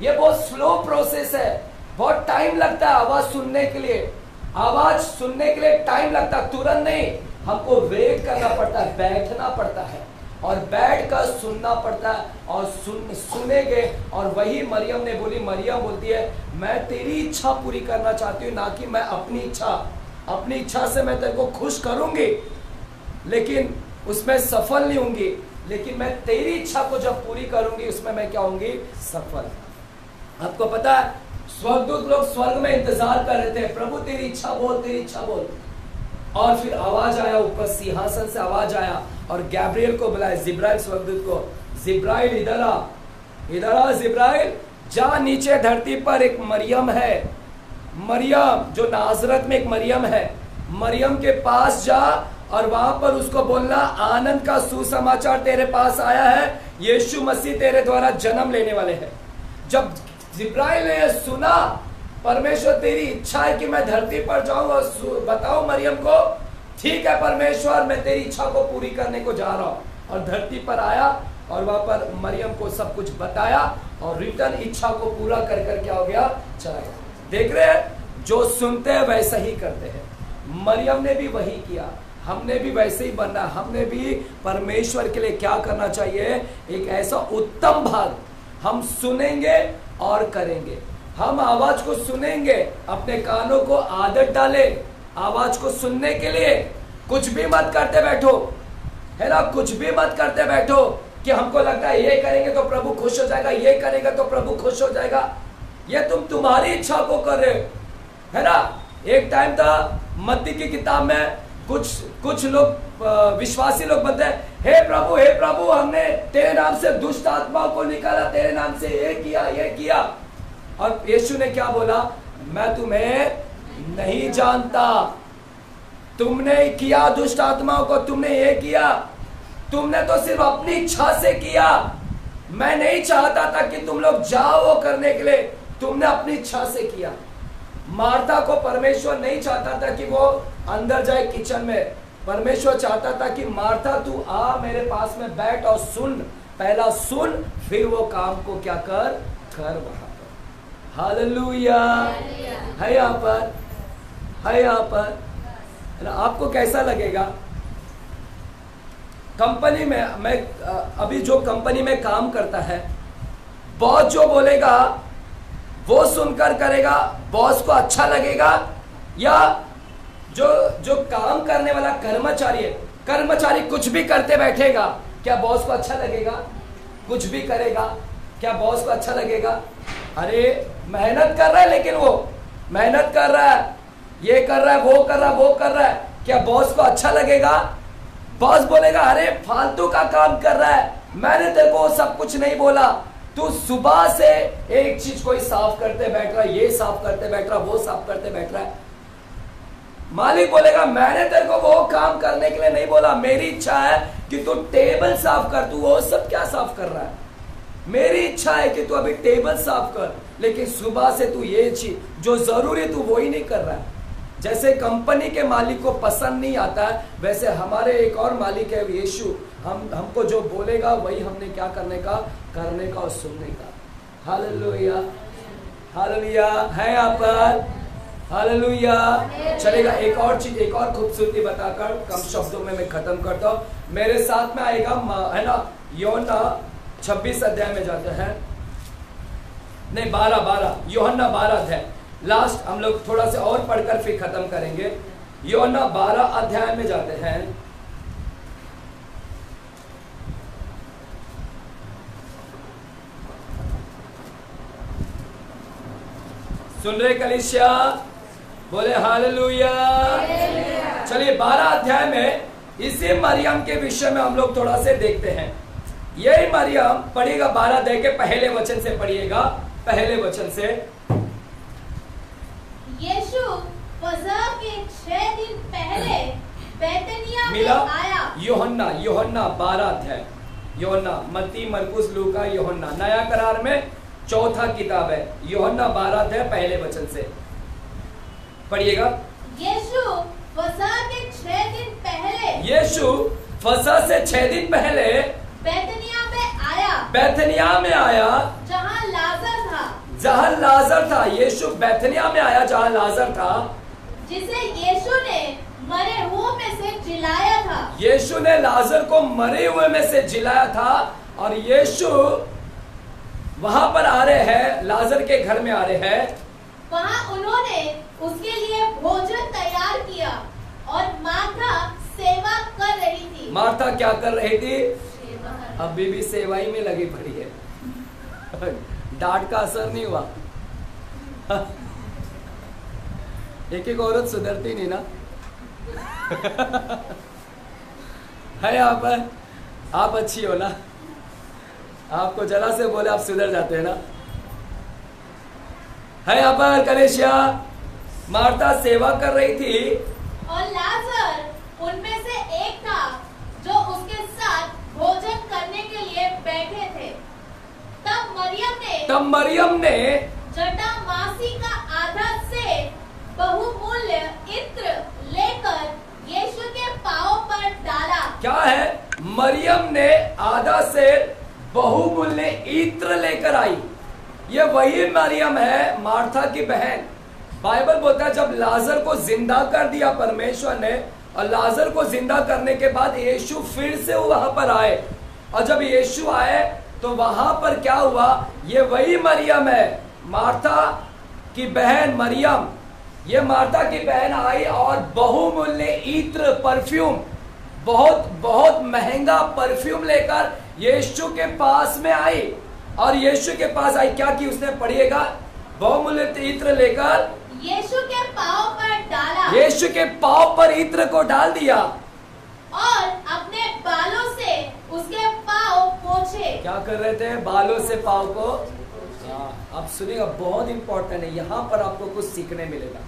ये बहुत स्लो प्रोसेस है, बहुत टाइम लगता है आवाज सुनने के लिए। आवाज सुनने के लिए टाइम लगता है, तुरंत नहीं। हमको वेट करना पड़ता है, बैठना पड़ता है, और बैठ कर सुनना पड़ता है, और सुनेंगे। और वही मरियम ने बोली, मरियम बोलती है, मैं तेरी इच्छा पूरी करना चाहती हूँ, ना कि मैं अपनी इच्छा। अपनी इच्छा से मैं तेरे को खुश करूंगी, लेकिन उसमें सफल नहीं होंगी। लेकिन मैं तेरी इच्छा को जब पूरी करूंगी, उसमें मैं क्या होंगी? सफल। आपको पता है, स्वर्गदूत लोग स्वर्ग में इंतजार कर रहे थे, प्रभु तेरी इच्छा बोल, तेरी इच्छा बोल। और फिर आवाज आया, ऊपर सिंहासन से आवाज आया, और गैब्रियल को बुलाया, जिब्राइल स्वर्गदूत को, जिब्राइल इधर आ, इधर आ जिब्राइल, जा नीचे धरती पर एक मरियम है, मरियम जो नाजरत में एक मरियम है, मरियम के पास जा, और वहां पर उसको बोलना, आनंद का सुसमाचार तेरे पास आया है, यीशु मसीह तेरे द्वारा जन्म लेने वाले हैं। जब जिब्राइल ने सुना, परमेश्वर तेरी इच्छा है कि मैं धरती पर जाऊं और बताऊं मरियम को, ठीक है परमेश्वर, मैं तेरी इच्छा को पूरी करने को जा रहा हूं। और धरती पर आया, और वहां पर मरियम को सब कुछ बताया, और रिटर्न इच्छा को पूरा कर कर क्या हो गया? चला गया। देख रहे हैं, जो सुनते हैं वैसा ही करते हैं। मरियम ने भी वही किया, हमने भी वैसे ही बनना। हमने भी परमेश्वर के लिए क्या करना चाहिए? एक ऐसा उत्तम भाग हम सुनेंगे और करेंगे। हम आवाज को सुनेंगे, अपने कानों को आदत डाले आवाज को सुनने के लिए। कुछ भी मत करते बैठो, है ना, कुछ भी मत करते बैठो कि हमको लगता है ये करेंगे तो प्रभु खुश हो जाएगा, ये करेगा तो प्रभु खुश हो जाएगा। ये तुम तुम्हारी इच्छा को कर रहे हो, है ना। एक टाइम था, मत्ती की किताब में कुछ लोग विश्वासी लोग बोलते हैं, हे प्रभु हमने तेरे नाम से दुष्ट आत्माओं को निकाला, तेरे नाम से ये किया। और यीशु ने क्या बोला? मैं तुम्हें नहीं जानता, तुमने किया दुष्ट आत्माओं को, तुमने ये किया, तुमने तो सिर्फ अपनी इच्छा से किया। मैं नहीं चाहता था कि तुम लोग जाओ वो करने के लिए, तुमने अपनी इच्छा से किया। मार्था को परमेश्वर नहीं चाहता था कि वो अंदर जाए किचन में। परमेश्वर चाहता था कि मार्था तू आ मेरे पास में बैठ और सुन, पहला सुन, फिर वो काम को क्या कर वहां पर। हालेलुया, है यहाँ पर, है यहाँ पर। आपको कैसा लगेगा? कंपनी में, मैं अभी जो कंपनी में काम करता है, बॉस जो बोलेगा वो सुनकर करेगा, बॉस को अच्छा लगेगा, या जो काम करने वाला कर्मचारी है, कर्मचारी कुछ भी करते बैठेगा, क्या बॉस को अच्छा लगेगा? कुछ भी करेगा, क्या बॉस को अच्छा लगेगा? अरे मेहनत कर रहा है, लेकिन वो मेहनत कर रहा है, ये कर रहा है, वो कर रहा है, क्या बॉस को अच्छा लगेगा? बॉस बोलेगा अरे फालतू का काम कर रहा है, मैंने तेरे को सब कुछ नहीं बोला, तू सुबह से एक चीज कोई साफ करते बैठ रहा है, ये साफ करते बैठ रहा, वो साफ करते बैठ रहा है। मालिक बोलेगा मैंने तेरे को वो काम करने के लिए नहीं बोला, मेरी इच्छा है कि तू टेबल साफ कर, तू वो सब क्या साफ कर रहा है? मेरी इच्छा है कि तू अभी टेबल साफ कर, लेकिन सुबह से तू ये चीज जो जरूरी तू वो ही नहीं कर रहा है। जैसे कंपनी के मालिक को पसंद नहीं आता है, वैसे हमारे एक और मालिक है यीशु, हमको जो बोलेगा वही हमने क्या करने का और सुनने का। हालेलुया। हालेलुया है यहाँ पर, हालेलुया। चलेगा, एक और चीज, एक और खूबसूरती बताकर कम शब्दों में मैं खत्म करता हूँ। मेरे साथ में आएगा, है ना, यूहन्ना 26 अध्याय में जाते हैं, नहीं 12 यूहन्ना 12 अध्याय, लास्ट हम लोग थोड़ा सा और पढ़कर फिर खत्म करेंगे। यूहन्ना 12 अध्याय में जाते हैं। सुन रहे कलीसिया? बोले हालेलुया। चलिए 12 अध्याय में इसी मरियम के विषय में हम लोग थोड़ा से देखते हैं। यही मरियम, पढ़िएगा 12 अध्याय के पहले वचन से पढ़िएगा, पहले वचन से। यीशु फसह के 6 दिन पहले बैतनिया में आया। यूहन्ना 12 अध्याय, यूहन्ना, मत्ती, मरकुस, लूका, यूहन्ना, नया करार में चौथा किताब है। यूहन्ना 12 अध्याय पहले वचन से पढ़िएगा। यीशु फसह के 6 दिन पहले, यीशु फसह से 6 दिन पहले बैतनिया में आया, बैतनिया में आया, जहाँ लाजर था, जहाँ लाजर था। यीशु बैतनिया में आया जहाँ लाजर था, जिसे यीशु ने मरे हुए में से जिलाया था। यीशु ने लाजर को मरे हुए में से जिलाया था। और यीशु वहां पर आ रहे हैं, लाजर के घर में आ रहे हैं। वहाँ उन्होंने उसके लिए भोजन तैयार किया और मार्था सेवा कर रही थी। मार्था क्या कर रही थी? अभी भी सेवाई में लगी पड़ी है। डांट का असर नहीं हुआ। एक एक औरत सुधरती नहीं ना। है यहाँ पर, आप अच्छी हो ना, आपको जरा से बोले आप सुधर जाते हैं ना। है यहाँ पर कलेशिया, मार्था सेवा कर रही थी और लाजर उनमें से एक था जो उसके साथ भोजन करने के लिए बैठे थे। तब मरियम ने जटामासी का आधा से बहुमूल्य इत्र लेकर यीशु के पांव पर डाला। क्या है? मरियम ने आधा से बहुमूल्य इत्र लेकर आई। ये वही मरियम है, मार्था की बहन। बाइबल बोलता है जब लाजर को जिंदा कर दिया परमेश्वर ने, और लाजर को जिंदा करने के बाद यीशु फिर से वहां पर आए, और जब यीशु आए तो वहां पर क्या हुआ? ये वही मरियम है, मार्था की बहन मरियम। ये मार्था की बहन आई और बहुमूल्य इत्र, परफ्यूम, बहुत बहुत महंगा परफ्यूम लेकर यीशु के पास में आई। और यीशु के पास आई, क्या की उसने? पढ़िएगा, बहुमूल्य इत्र लेकर यीशु के पांव पर डाला। यीशु के पांव पर इत्र को डाल दिया और अपने बालों से उसके पांव पोंछे। क्या कर रहे थे? बालों से पांव को। अब सुनिएगा, बहुत इंपॉर्टेंट है, यहाँ पर आपको कुछ सीखने मिलेगा।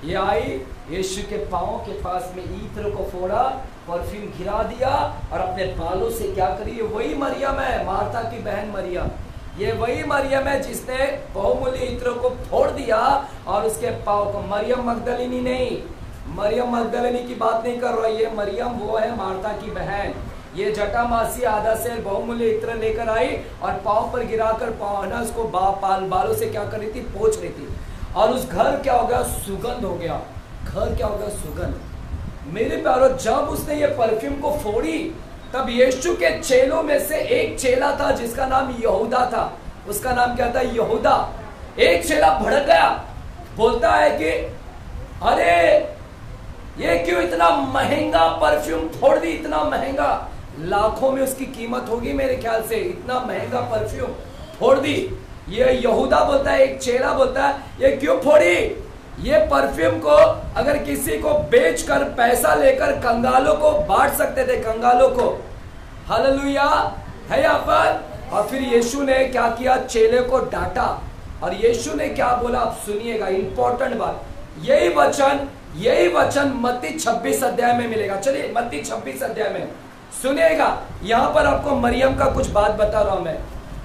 ये आई, यीशु के पांव के पास में इत्र को फोड़ा, परफ्यूम गिरा दिया और अपने बालों से क्या करी? ये वही मरियम है, मार्था की बहन मरियम। ये वही मरियम है जिसने बहुमूल्य इत्र को फोड़ दिया और उसके पांव को। मरियम मगदलिनी नहीं, मरियम मगदलिनी की बात नहीं कर रहा, ये मरियम वो है मार्था की बहन। ये जटामासी आधा से बहुमूल्य इत्र लेकर आई और पांव पर गिराकर पांव ना उसको बालों से क्या कर रही थी? पोंछ रही थी। और उस घर क्या हो गया? सुगंध हो गया। घर क्या हो गया? सुगंध। मेरे प्यारो, जब उसने ये परफ्यूम को फोड़ी तब यीशु के चेलों में से एक चेला था जिसका नाम यहूदा था। उसका नाम क्या था? यहूदा। एक चेला भड़क गया, बोलता है कि अरे ये क्यों इतना महंगा परफ्यूम फोड़ दी? इतना महंगा, लाखों में उसकी कीमत होगी मेरे ख्याल से, इतना महंगा परफ्यूम फोड़ दी। ये यहूदा बोलता है, एक चेला बोलता है ये क्यों फोड़ी? ये परफ्यूम को अगर किसी को बेचकर पैसा लेकर कंगालों को बांट सकते थे, कंगालों को। हालेलुया है यहाँ पर। और फिर यीशु ने क्या किया? चेले को डांटा। और यीशु ने क्या बोला? आप सुनिएगा, इंपॉर्टेंट बात। यही वचन मत्ती 26 अध्याय में मिलेगा। चलिए मत्ती 26 अध्याय में सुनिएगा। यहाँ पर आपको मरियम का कुछ बात बता रहा हूं मैं,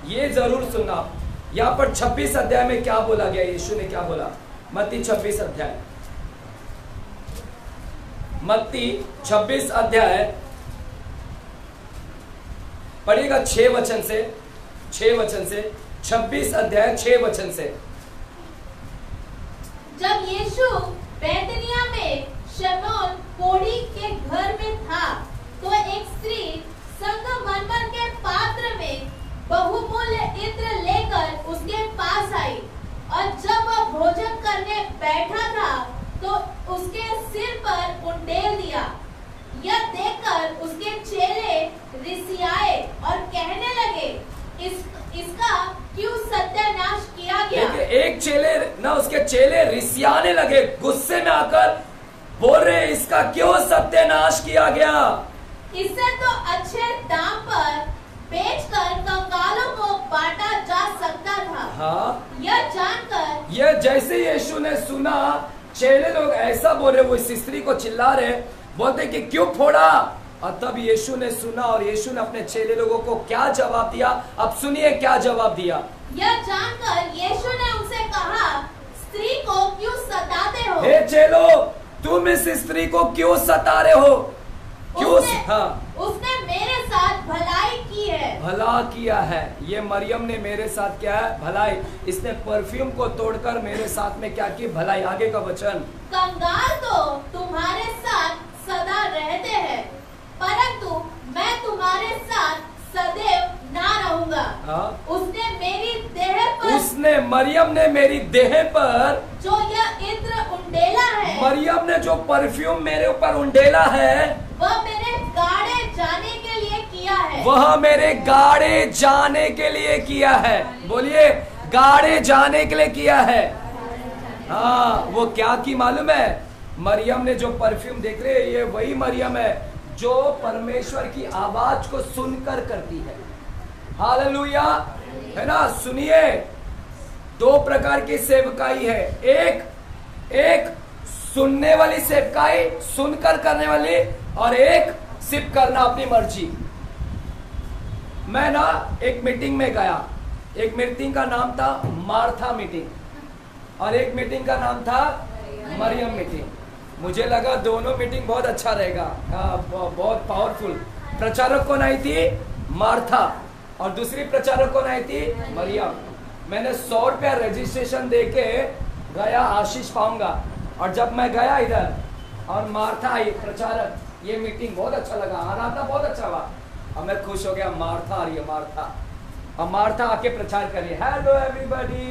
ये जरूर सुनना। यहाँ पर 26 अध्याय में क्या बोला गया? यीशु ने क्या बोला? मत्ती 26 अध्याय, मत्ती 26 अध्याय पढ़िएगा 6 वचन से, 26 अध्याय 6 वचन से। जब यीशु बैतनिया में शमौन कोढ़ी के घर में था, तो एक स्त्री संगमरमर के पात्र में बहुमूल्य इत्र लेकर उसके पास आई, और जब वह भोजन करने बैठा था तो उसके सिर पर उंडेल दिया। यह देखकर उसके चेले रिसियाए और कहने लगे, इसका क्यों सत्यानाश किया गया? एक चेले ना, उसके चेले रिसियाने लगे, गुस्से में आकर बोल रहे, इसका क्यों सत्यानाश किया गया? इससे तो अच्छे दाम पर बेचकर कंगालों को बांटा जा सकता था। हाँ, यह जानकर, यह जैसे यीशु ने सुना, चेले लोग ऐसा बोल रहे, वो इस स्त्री को चिल्ला रहे, बोलते कि क्यों फोड़ा? और तब यीशु ने सुना और यीशु ने अपने चेले लोगों को क्या जवाब दिया? अब सुनिए क्या जवाब दिया। यह जानकर यीशु ने उनसे कहा, स्त्री को क्यों सताते हो? हे चेलो, तुम इस स्त्री को क्यों सता रहे हो? क्यों? उसने मेरे साथ भलाई की है। भला किया है। ये मरियम ने मेरे साथ क्या है? भलाई। इसने परफ्यूम को तोड़कर मेरे साथ में क्या की? भलाई। आगे का वचन, कंगाल तो तुम्हारे साथ सदा रहते हैं, परंतु मैं तुम्हारे साथ सदैव ना रहूंगा। उसने मेरी देह पर, उसने मरियम ने मेरी देह पर जो यह इत्र उंडेला है, मरियम ने जो परफ्यूम मेरे ऊपर उंडेला है, वह मेरे गाड़े जाने के लिए किया है। वह मेरे गाड़े जाने के लिए किया है। बोलिए, गाड़े जाने के लिए किया है। हाँ, वो क्या की मालूम है? मरियम ने जो परफ्यूम, देख रहे, ये वही मरियम है जो परमेश्वर की आवाज को सुनकर करती है। हालेलुया, है ना? सुनिए, दो प्रकार की सेवकाई है। एक सुनने वाली सेवकाई, सुनकर करने वाली, और एक सिर्फ करना अपनी मर्जी। मैं ना एक मीटिंग में गया। एक मीटिंग का नाम था मार्था मीटिंग, और एक मीटिंग का नाम था मरियम मीटिंग। मुझे लगा दोनों मीटिंग बहुत अच्छा रहेगा, बहुत पावरफुल। प्रचारक कौन आई थी? मार्था। और दूसरी प्रचारक कौन आई थी? मरियम। मैंने 100 रुपया रजिस्ट्रेशन देके गया, आशीष पाऊंगा। और जब मैं गया इधर और मार्था आई प्रचारक, ये मीटिंग बहुत अच्छा लगा, आराधना बहुत अच्छा हुआ, और मैं खुश हो गया। मार्था आ रही है, मार्था। और मार्था आके प्रचार करिए, हेलो एवरीबॉडी,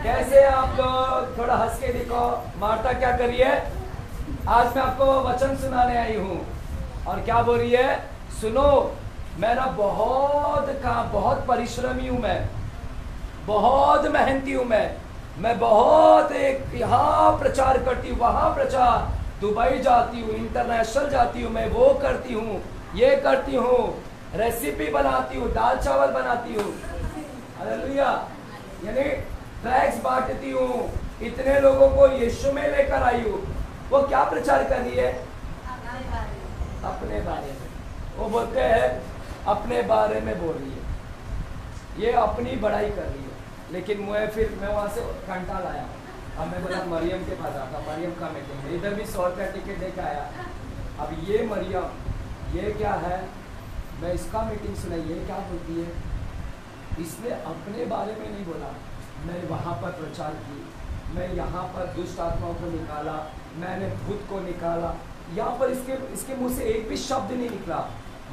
कैसे आप लोग? थोड़ा हंस के दिखो। मार्था क्या करिए? आज मैं आपको वचन सुनाने आई हूँ। और क्या बोल रही है? सुनो, मैं ना बहुत परिश्रमी हूँ, मैं बहुत मेहनती हूँ, मैं बहुत एक यहाँ प्रचार करती हूँ, वहाँ प्रचार, दुबई जाती हूँ, इंटरनेशनल जाती हूँ, मैं वो करती हूँ, ये करती हूँ, रेसिपी बनाती हूँ, दाल चावल बनाती हूँ, हालेलुया, यानी ट्रैक्स बांटती हूँ, इतने लोगों को यीशु में लेकर आई हूँ। वो क्या प्रचार कर रही है? अपने बारे में। वो बोलते हैं अपने बारे में बोल रही है, ये अपनी बड़ाई कर रही है। लेकिन मैं वहाँ से घंटा लाया, अब मैं बोला मरियम के पास आता, मरियम का मीटिंग, इधर भी 100 रुपया टिकट लेके आया। अब ये मरियम, ये क्या है? मैं इसका मीटिंग सुनाई, ये क्या बोलती है? इसने अपने बारे में नहीं बोला, मैं वहाँ पर प्रचार की, मैं यहाँ पर दुष्ट आत्माओं को निकाला, मैंने भूत को निकाला। यहाँ पर इसके मुंह से एक भी शब्द नहीं निकला।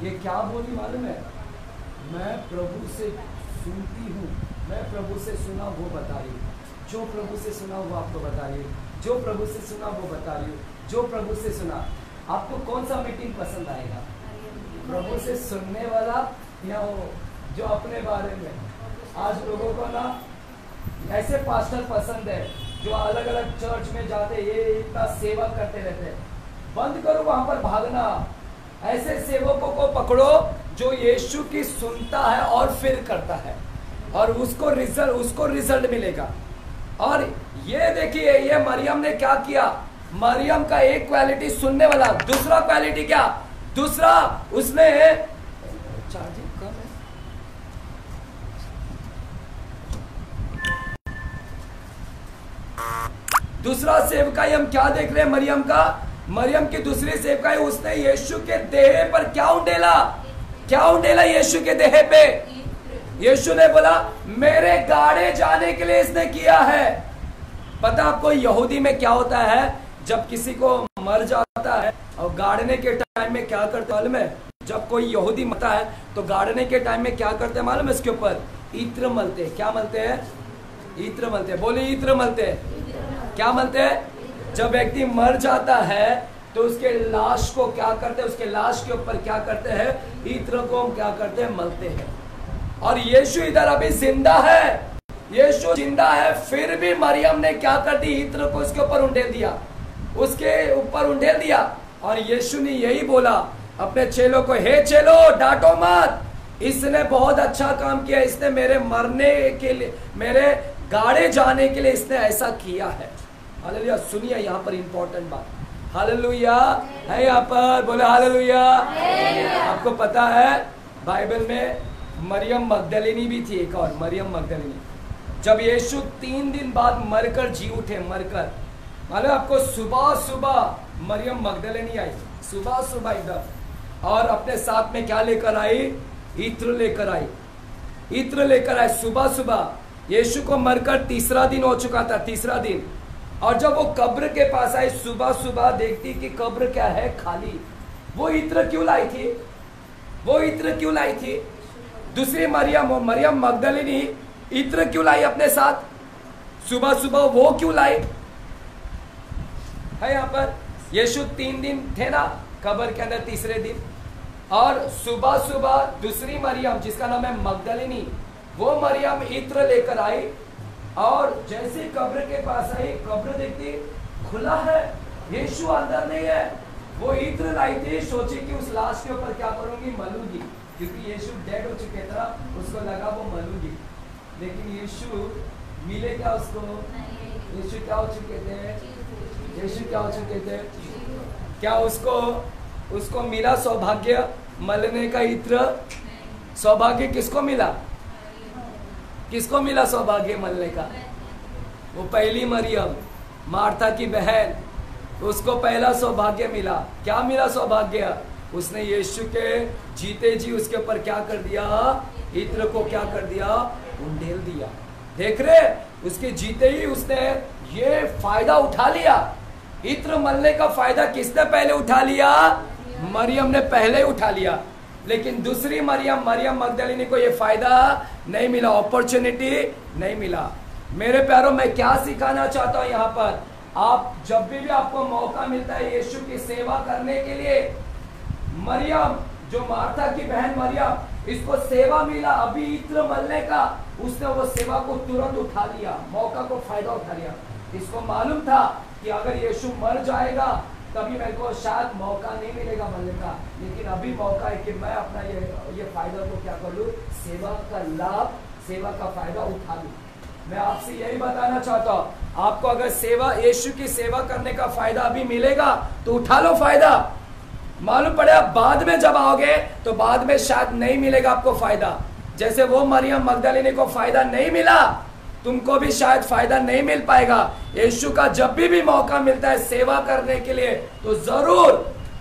ये क्या बोली मालूम है? मैं प्रभु से सुनती हूँ, मैं प्रभु से सुना वो बता रही हूँ, जो प्रभु से सुना वो आपको बता रही हूँ, जो प्रभु से सुना वो बता रही हूँ, जो प्रभु से सुना। आपको कौन सा मीटिंग पसंद आएगा? प्रभु से सुनने वाला या वो जो अपने बारे में? आज लोगों को ना ऐसे पास्टर पसंद है जो अलग अलग चर्च में जाते, ये इतना सेवा करते रहते हैं। बंद करो वहां पर भागना। ऐसे सेवकों को पकड़ो जो यीशु की सुनता है और फिर करता है, और उसको रिजल्ट मिलेगा। और ये देखिए, ये मरियम ने क्या किया? मरियम का एक क्वालिटी सुनने वाला, दूसरा क्वालिटी क्या? दूसरा उसने चार्जिंग कम है, दूसरा सेवकाई हम क्या देख रहे हैं मरियम का? मरियम की दूसरी सेवकाई, उसने यीशु के देह पर क्या उंडेला? क्या उंडेला यीशु के देह पे? यीशु ने बोला मेरे गाड़े जाने के लिए इसने किया है। पता आपको यहूदी में क्या होता है, जब किसी को मर जाता है और गाड़ने के टाइम में क्या करते हैं मालूम है? जब कोई यहूदी मरता है तो गाड़ने के टाइम में क्या करते हैं मालूम है? इसके ऊपर इत्र मलते हैं। क्या मलते हैं? इत्र मलते हैं। बोले इत्र मलते हैं। क्या मलते हैं? जब व्यक्ति मर जाता है तो उसके लाश को क्या करते हैं? उसके लाश के ऊपर क्या करते हैं? इत्र को हम क्या करते हैं? मलते हैं। और यीशु इधर अभी जिंदा है, यीशु जिंदा है, फिर भी मरियम ने क्या कर दी? इत्र को उसके ऊपर उंडेल दिया, उसके ऊपर उंडेल दिया। और यीशु ने यही बोला अपने चेलों को, हे चेलो डांटो मत, इसने बहुत अच्छा काम किया, इसने मेरे मरने के लिए, मेरे गाड़े जाने के लिए इसने ऐसा किया है। हालेलुया। सुनिए यहाँ पर इंपॉर्टेंट बात, हालेलुया है यहाँ पर, बोले हालेलुया। आपको पता है बाइबल में मरियम मगदलिनी भी थी, एक और मरियम मगदलिनी। जब यीशु 3 दिन बाद मरकर जी उठे, मरकर, मालूम आपको, सुबह सुबह मरियम मगदलिनी आई, सुबह सुबह इधर, और अपने साथ में क्या लेकर आई? इत्र लेकर आई, इत्र लेकर आए सुबह सुबह। यीशु को मरकर 3रा दिन हो चुका था, 3रा दिन। और जब वो कब्र के पास आई सुबह सुबह, देखती कि कब्र क्या है? खाली। वो इत्र क्यों लाई थी? वो इत्र क्यों लाई थी? दूसरी मरियम, मरियम मगदलिनी इत्र क्यों लाई अपने साथ सुबह सुबह? वो क्यों लाई है यहाँ पर? यीशु 3 दिन थे ना कब्र के अंदर, 3रे दिन, और सुबह सुबह दूसरी मरियम जिसका नाम है मगदलिनी, वो मरियम इत्र लेकर आई। और जैसे कब्र के पास आई, कब्र देखती खुला है, यीशु अंदर नहीं है। वो इत्र लाई थी, सोची कि उस लाश के ऊपर क्या करूंगी? मलूंगी, क्योंकि यीशु डेड हो चुके थे, उसको लगा वो मलूंगी। लेकिन यीशु मिले क्या उसको? यीशु क्या हो चुके थे? यीशु क्या हो चुके थे? क्या उसको मिला सौभाग्य मलने का इत्र? सौभाग्य किसको मिला? किसको मिला सौभाग्य मलने का? वो पहली मरियम, मार्था की बहन, उसको पहला सौभाग्य मिला। क्या मिला सौभाग्य? उसने यीशु के जीते जी उसके ऊपर क्या कर दिया? इत्र को क्या कर दिया? उंडेल दिया। देख रहे, उसके जीते ही उसने ये फायदा उठा लिया। इत्र मलने का फायदा किसने पहले उठा लिया? मरियम ने पहले उठा लिया। लेकिन दूसरी मरियम, मरियम मगदलिनी को ये फायदा नहीं मिला, अपॉर्चुनिटी नहीं मिला। मेरे प्यारों, मैं क्या सिखाना चाहता हूं यहाँ पर, आप जब भी आपको मौका मिलता है यीशु की सेवा करने के लिए, मरियम जो मार्था की बहन मरियम, इसको सेवा मिला अभी इत्र मलने का, उसने वो सेवा को तुरंत उठा लिया, मौका को फायदा उठा लिया। इसको मालूम था कि अगर यीशु मर जाएगा तभी मेरे को शायद मौका नहीं मिलेगा मरने का, लेकिन अभी मौका है कि मैं अपना ये फायदा को क्या कर लूं? सेवा का लाभ, सेवा का फायदा उठा लूं। मैं आपसे यही बताना चाहता हूं, आपको अगर सेवा, यीशु की सेवा करने का फायदा अभी मिलेगा तो उठा लो फायदा। मालूम पड़े आप बाद में जब आओगे तो बाद में शायद नहीं मिलेगा आपको फायदा। जैसे वो मरियम मगदलिनी को फायदा नहीं मिला, तुमको भी शायद फायदा नहीं मिल पाएगा। यीशु का जब भी मौका मिलता है सेवा करने के लिए, तो जरूर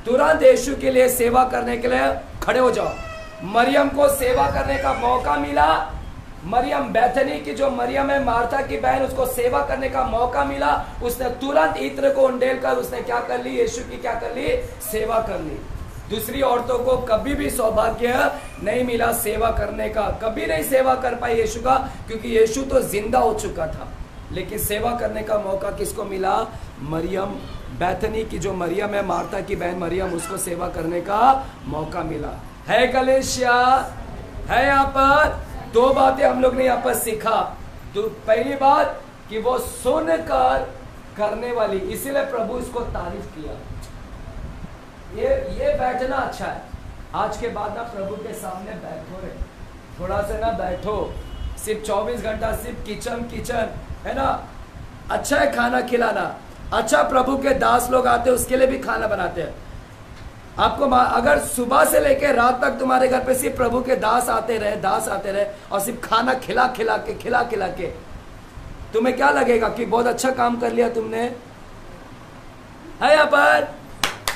तुरंत यीशु के लिए सेवा करने के लिए खड़े हो जाओ। मरियम को सेवा करने का मौका मिला, मरियम बैथनी की जो मरियम है मार्था की बहन, उसको सेवा करने का मौका मिला, उसने तुरंत इत्र को उंडेल कर उसने क्या कर ली? यीशु की क्या कर ली? सेवा कर ली। दूसरी औरतों को कभी भी सौभाग्य नहीं मिला सेवा करने का, कभी नहीं सेवा कर पाई यीशु का, क्योंकि यीशु तो जिंदा हो चुका था। लेकिन सेवा करने का मौका किसको मिला? मरियम बैथनी की जो मरियम है मार्था की बहन मरियम, उसको सेवा करने का मौका मिला। है कलेशिया है यहाँ पर। 2 बातें हम लोग ने यहाँ पर सीखा। तो पहली बात कि वो सुनकर करने वाली, इसीलिए प्रभु इसको तारीफ किया। ये बैठना अच्छा है। आज के बाद ना प्रभु के सामने बैठो रे, थोड़ा सा ना बैठो, सिर्फ 24 घंटा सिर्फ किचन है ना। अच्छा है खाना खिलाना, अच्छा प्रभु के दास लोग आते हैं उसके लिए भी खाना बनाते हैं। आपको अगर सुबह से लेकर रात तक तुम्हारे घर पे सिर्फ प्रभु के दास आते रहे और सिर्फ खाना खिला खिला के तुम्हें क्या लगेगा कि बहुत अच्छा काम कर लिया तुमने? है यहाँ पर,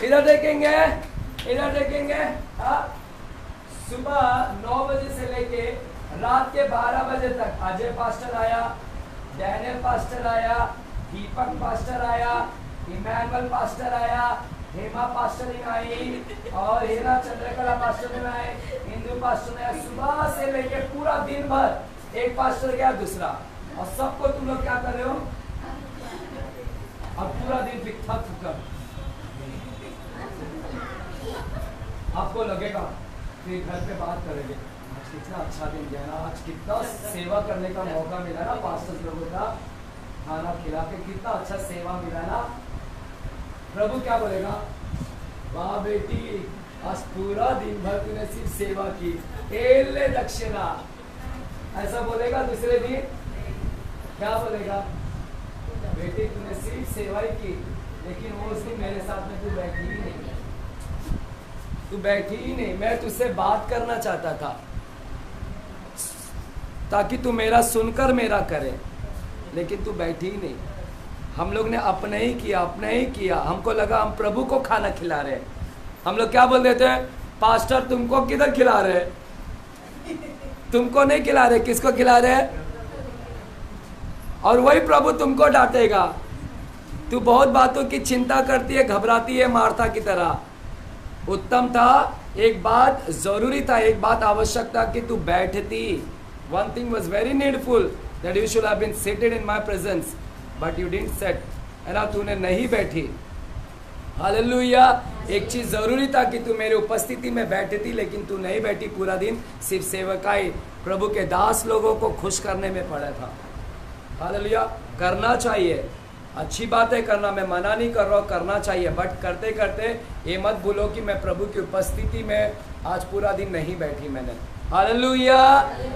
इधर देखेंगे हाँ? सुबह 9 बजे से लेके रात के 12 बजे तक अजय पास्टर आया, डैनियल पास्टर आया, दीपक पास्टर आया, इमैनुअल पास्टर आया, हेमा पास्टर आई और हेना चंद्रकला पास्टर आए, हिंदू पास्टर आया। सुबह से लेके पूरा दिन भर एक पास्टर गया दूसरा, और सबको तुम लोग क्या कर रहे हो? अब पूरा दिन थक कर आपको लगेगा कि घर पे बात करेंगे, आज कितना अच्छा दिन गया ना, आज कितना सेवा करने का मौका मिला ना, पास्टर लोगों का खाना खिला के कितना अच्छा सेवा मिला ना। प्रभु क्या बोलेगा? वाह बेटी, आज पूरा दिन भर तूने सिर्फ सेवा की, एले दक्षिणा, ऐसा बोलेगा दूसरे दिन? क्या बोलेगा? बेटी तूने सिर्फ सेवा ही की, लेकिन वो उस दिन मेरे साथ में तू बैठी ही नहीं, तू बैठी ही नहीं। मैं तुझसे बात करना चाहता था ताकि तू मेरा सुनकर मेरा करे, लेकिन तू बैठी ही नहीं। हम लोग ने अपने ही किया। हमको लगा हम प्रभु को खाना खिला रहे। हम लोग क्या बोल देते हैं? पास्टर तुमको किधर खिला रहे? तुमको नहीं खिला रहे, किसको खिला रहे? और वही प्रभु तुमको डांटेगा, तू बहुत बातों की चिंता करती है, घबराती है मार्था की तरह। उत्तम था, एक बात जरूरी था, एक बात आवश्यक था कि तू बैठती। One thing was very needful that you should have been seated in my presence, but you didn't sit. है ना, तूने नहीं बैठी। हालेलुया। एक चीज जरूरी था कि तू मेरी उपस्थिति में बैठती, लेकिन तू नहीं बैठी। पूरा दिन सिर्फ सेवकाई, प्रभु के दास लोगों को खुश करने में पड़ा था। हालेलुया। करना चाहिए, अच्छी बात है करना, मैं मना नहीं कर रहा हूँ, करना चाहिए, बट करते करते ये मत भूलो कि मैं प्रभु की उपस्थिति में आज पूरा दिन नहीं बैठी मैंने। हालेलुया।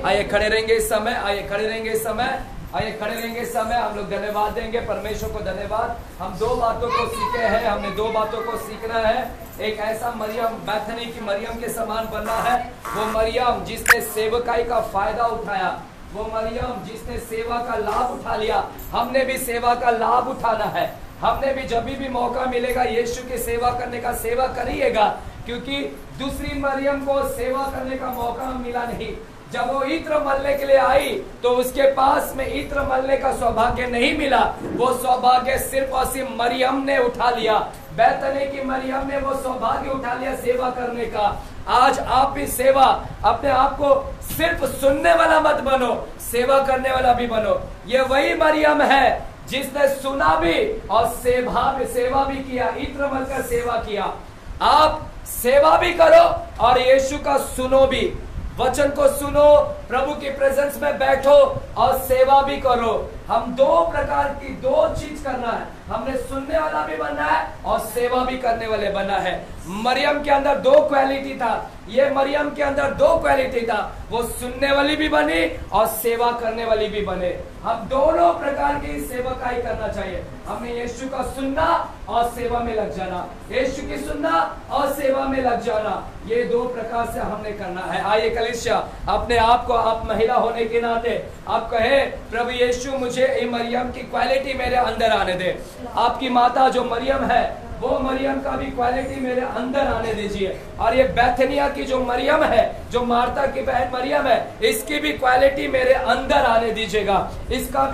आइए खड़े रहेंगे इस समय, आइए खड़े रहेंगे इस समय, आइए खड़े रहेंगे इस समय। हम लोग धन्यवाद देंगे परमेश्वर को, धन्यवाद। हम दो बातों को सीखे हैं, हमने दो बातों को सीखना है। एक ऐसा मरियम, बैथनी की मरियम के समान बनना है, वो मरियम जिसने सेवकाई का फायदा उठाया, वो मरियम जिसने सेवा का लाभ उठा लिया। हमने भी सेवा का लाभ उठाना है। हमने भी जब भी मौका मिलेगा यीशु की सेवा करने का सेवा करिएगा, क्योंकि दूसरी मरियम को सेवा करने का मौका मिला नहीं। जब वो इत्र मलने के लिए आई तो उसके पास में इत्र मलने का सौभाग्य नहीं मिला, वो सौभाग्य सिर्फ और सिर्फ मरियम ने उठा लिया। बैतनी की मरियम ने वो सौभाग्य उठा लिया सेवा करने का। आज आप भी सेवा, अपने आप को सिर्फ सुनने वाला मत बनो, सेवा करने वाला भी बनो। ये वही मरियम है जिसने सुना भी और सेवा भी किया, इत्र मलकर सेवा किया। आप सेवा भी करो और यीशु का सुनो भी, वचन को सुनो, प्रभु की प्रेजेंस में बैठो और सेवा भी करो। हम दो प्रकार की दो चीज करना है, हमने सुनने वाला भी बनना है और सेवा भी करने वाले बनना है। मरियम के अंदर दो क्वालिटी था, ये मरियम के अंदर दो क्वालिटी था, वो सुनने वाली भी बनी और सेवा करने वाली भी बने। हम दोनों प्रकार की सेवकाई करना चाहिए। हमें यीशु का सुनना और सेवा में लग जाना, यीशु की सुनना और सेवा में लग जाना, ये दो प्रकार से हमने करना है। आइए कलीसिया, अपने आप को, आप महिला होने के नाते आप कहे, प्रभु यीशु मुझे मरियम की क्वालिटी मेरे अंदर आने दे। आपकी माता जो मरियम है, वो मरियम का भी क्वालिटी मेरे अंदर आने दीजिए। और ये बैथनिया की जो मरियम है, जो मार्ता की बहन मरियम है, इसकी भी क्वालिटी मेरे अंदर आने दीजिएगा, इसका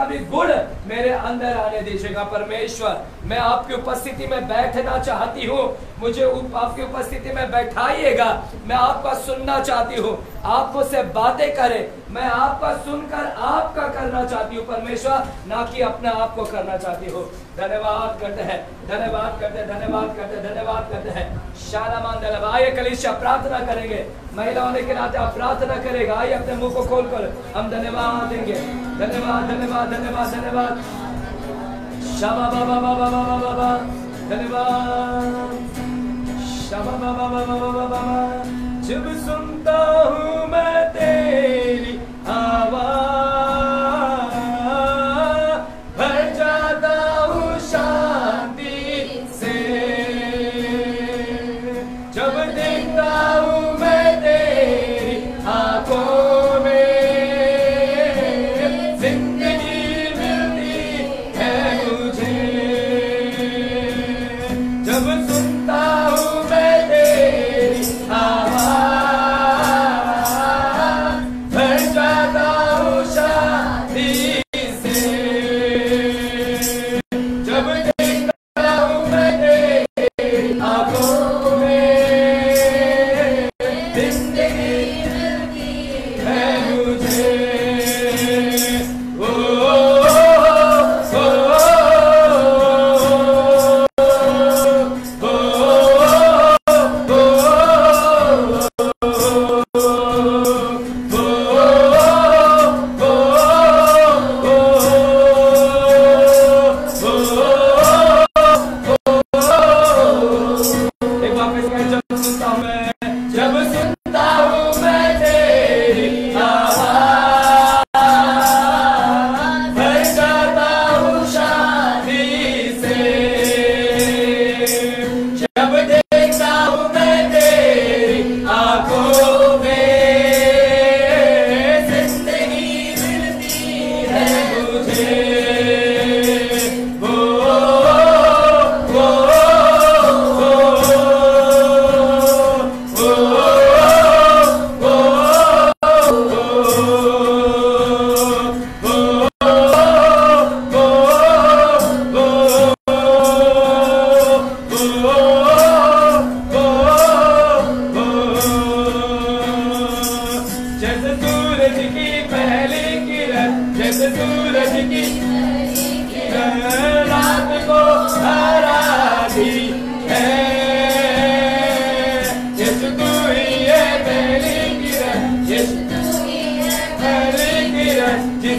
भी गुण मेरे अंदर आने दीजिएगा। परमेश्वर, मैं आपकी उपस्थिति में बैठना चाहती हूँ, मुझे आपकी उपस्थिति में बैठाइएगा। मैं आपका सुनना चाहती हूँ, आप मुझसे बातें करें, मैं आपका सुनकर आपका करना चाहती हूँ परमेश्वर, ना कि अपने आप को करना चाहती हूँ। धन्यवाद करते हैं, धन्यवाद करते हैं, धन्यवाद करते हैं, धन्यवाद करते हैं। शालामान दलवा। आइए कलीसिया प्रार्थना करेंगे, महिला होने के नाते आप प्रार्थना करेगा। आइए अपने मुंह को खोलकर हम धन्यवाद देंगे। धन्यवाद धन्यवाद धन्यवाद धन्यवाद। शाबा बाबा बाबा बाबा बाबा, धन्यवाद। शाबा बाबा बाबा बाबा बाबा। जब सुनता हूँ मैं तेरी आवाज़, भर जाता हूँ शांति से। जब देखता हूँ मैं तेरी आंखों में, जिंदगी मिलती है मुझे। जब सुन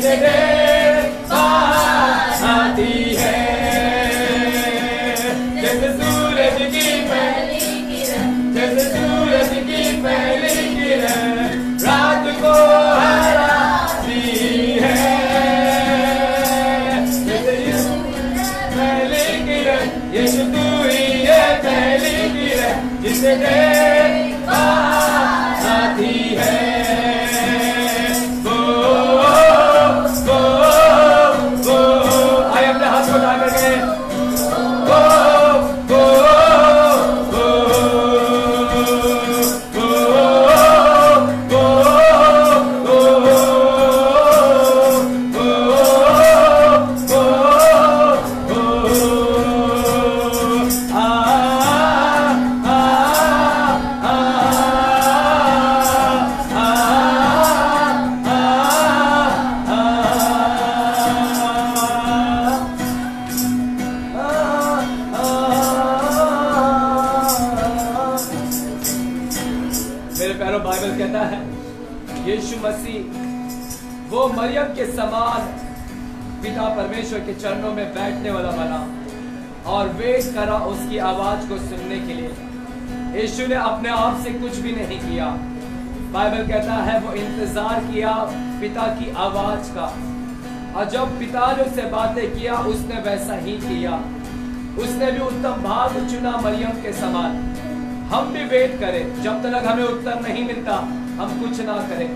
जिसे देव आती है, जैसे सूरज की पहली किरण, जैसे सूरज की पहली किरण रात को हराती है, जैसे पहली किरण यीशु तू ही है पहली किरण जिसे देव आती है। आइए अपने हाथ को उठा करके यीशु मसीह वो मरियम के समान पिता परमेश्वर के चरणों में बैठने वाला बना और वेट करा उसकी आवाज को सुनने के लिए। यीशु ने अपने आप से कुछ भी नहीं किया। बाइबल कहता है वो इंतजार किया पिता की आवाज का, और जब पिता ने उससे बातें किया उसने वैसा ही किया। उसने भी उत्तम भाग चुना मरियम के समान। हम भी वेट करें, जब तक हमें उत्तर नहीं मिलता हम कुछ ना करें।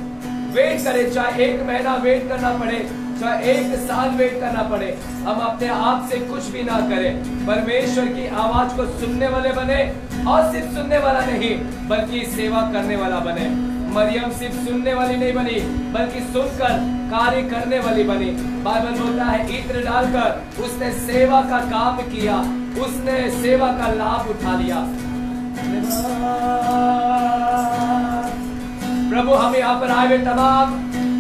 वेट करें, चाहे 1 महीना वेट करना पड़े, चाहे 1 साल वेट करना पड़े, हम अपने आप से कुछ भी ना करें। परमेश्वर की आवाज को सुनने वाले बने, और सिर्फ सुनने वाला नहीं बल्कि सेवा करने वाला बने। मरियम सिर्फ सुनने वाली नहीं बनी बल्कि सुनकर कार्य करने वाली बनी। बाइबल बोलता है इत्र डालकर उसने सेवा का काम किया, उसने सेवा का लाभ उठा लिया। प्रभु हम यहाँ पर आए हुए तमाम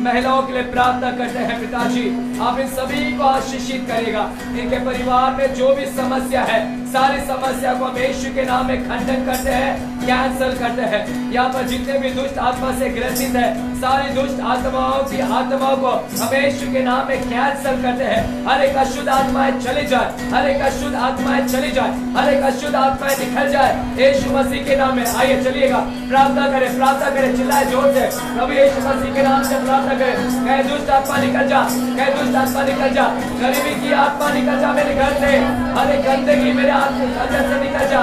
महिलाओं के लिए प्रार्थना करते हैं पिताजी, आप इन सभी को आशीषित करेगा। इनके परिवार में जो भी समस्या है सारी समस्या को हम यीशु के नाम में खंडन करते हैं, कैंसल करते हैं। यहाँ पर जितने भी दुष्ट आत्मा से ग्रसित है सारी दुष्ट आत्माओं की आत्माओं को हम यीशु के नाम में कैंसल करते हैं। हर एक अशुद्ध आत्माएं चली जाए, हर एक अशुद्ध आत्माएं चली जाए, हर एक अशुद्ध आत्माएं निकल जाए यीशु मसीह के नाम में। आइए चलिएगा प्रार्थना करें, चिल्लाए जोर से प्रभु यीशु मसीह के नाम से प्रार्थना करें। कहे दुष्ट आत्मा निकल जा, कहे दुष्ट आत्मा निकल जा, गरीबी की आत्मा निकल जा मेरे घर से, हर एक गंदगी मेरे अंदर से निकल जा।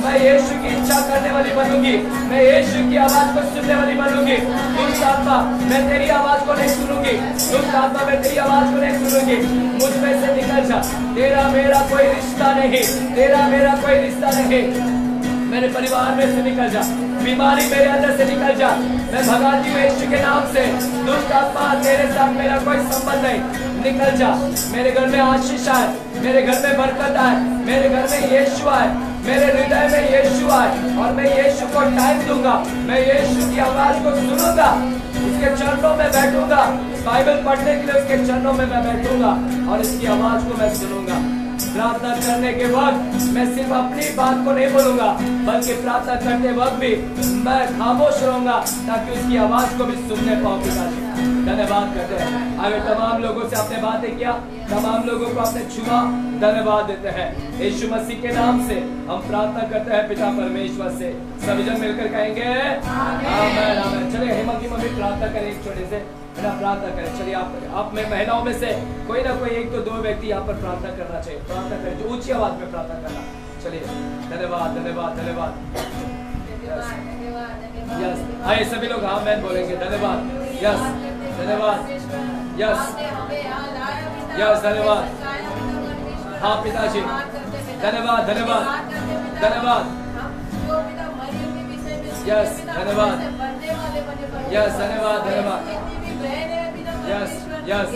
मैं यीशु की इच्छा करने वाली बनूंगी, मैं यीशु की आवाज को सुनने वाली बनूंगी। दुष्ट आत्मा मैं तेरी आवाज को नहीं सुनूंगी, दुष्ट आत्मा मैं तेरी आवाज को नहीं सुनूंगी, मुझ में से निकल जा। तेरा मेरा कोई रिश्ता नहीं, तेरा मेरा कोई रिश्ता नहीं, मेरे परिवार में से निकल जा, बीमारी मेरे अंदर से निकल जा। मैं भगाती हूँ यीशु के नाम से, दुष्ट आत्मा तेरे साथ मेरा कोई संबंध नहीं, निकल जा। मेरे घर में आशीष आए, मेरे घर में बरकत आए, मेरे घर में यीशु आए, मेरे हृदय में यीशु आए, और मैं यीशु को टाइम दूंगा, मैं यीशु की आवाज को सुनूंगा, उसके चरणों में बैठूंगा। बाइबल पढ़ने के लिए उसके चरणों में मैं बैठूंगा और इसकी आवाज को मैं सुनूंगा। प्रार्थना करने के वक्त मैं सिर्फ अपनी बात को नहीं बोलूंगा बल्कि प्रार्थना करते वक्त भी मैं खामोश रहूंगा ताकि उसकी आवाज को भी सुनने पाऊं। पिताजी धन्यवाद करते हैं, आगे तमाम लोगों से आपने बातें किया, तमाम लोगों को आपने छुआ, धन्यवाद देते हैं यीशु मसीह के नाम से हम प्रार्थना करते हैं पिता परमेश्वर से। सभी जन मिलकर कहेंगे आमीन आमीन। चलिए हेमा की मम्मी प्रार्थना करें, एक छोटे से प्रार्थना करें। चलिए आप में महिलाओं में से कोई ना कोई 1 तो 2 व्यक्ति यहाँ पर प्रार्थना करना चाहिए, प्रार्थना करें, जो ऊंची आवाज में प्रार्थना करना। चलिए धन्यवाद धन्यवाद धन्यवाद। यस आइए सभी लोग आमीन बोलेंगे। धन्यवाद, यस धन्यवाद, यस यस धन्यवाद। हाँ पिताजी धन्यवाद धन्यवाद धन्यवाद। यस धन्यवाद, यस धन्यवाद धन्यवाद। यस यस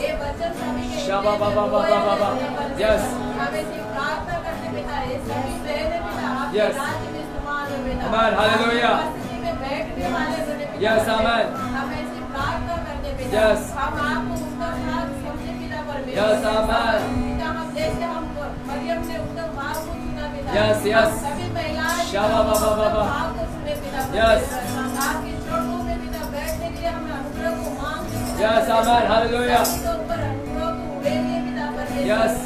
शाबा बाबा बाबा बाबा। यस यस आमीन हालेलुया। यस आमीन। यस यस आमीन। यस यस शाबा बाबा बाबा। Yes Yes, amen. Hallelujah. Yes.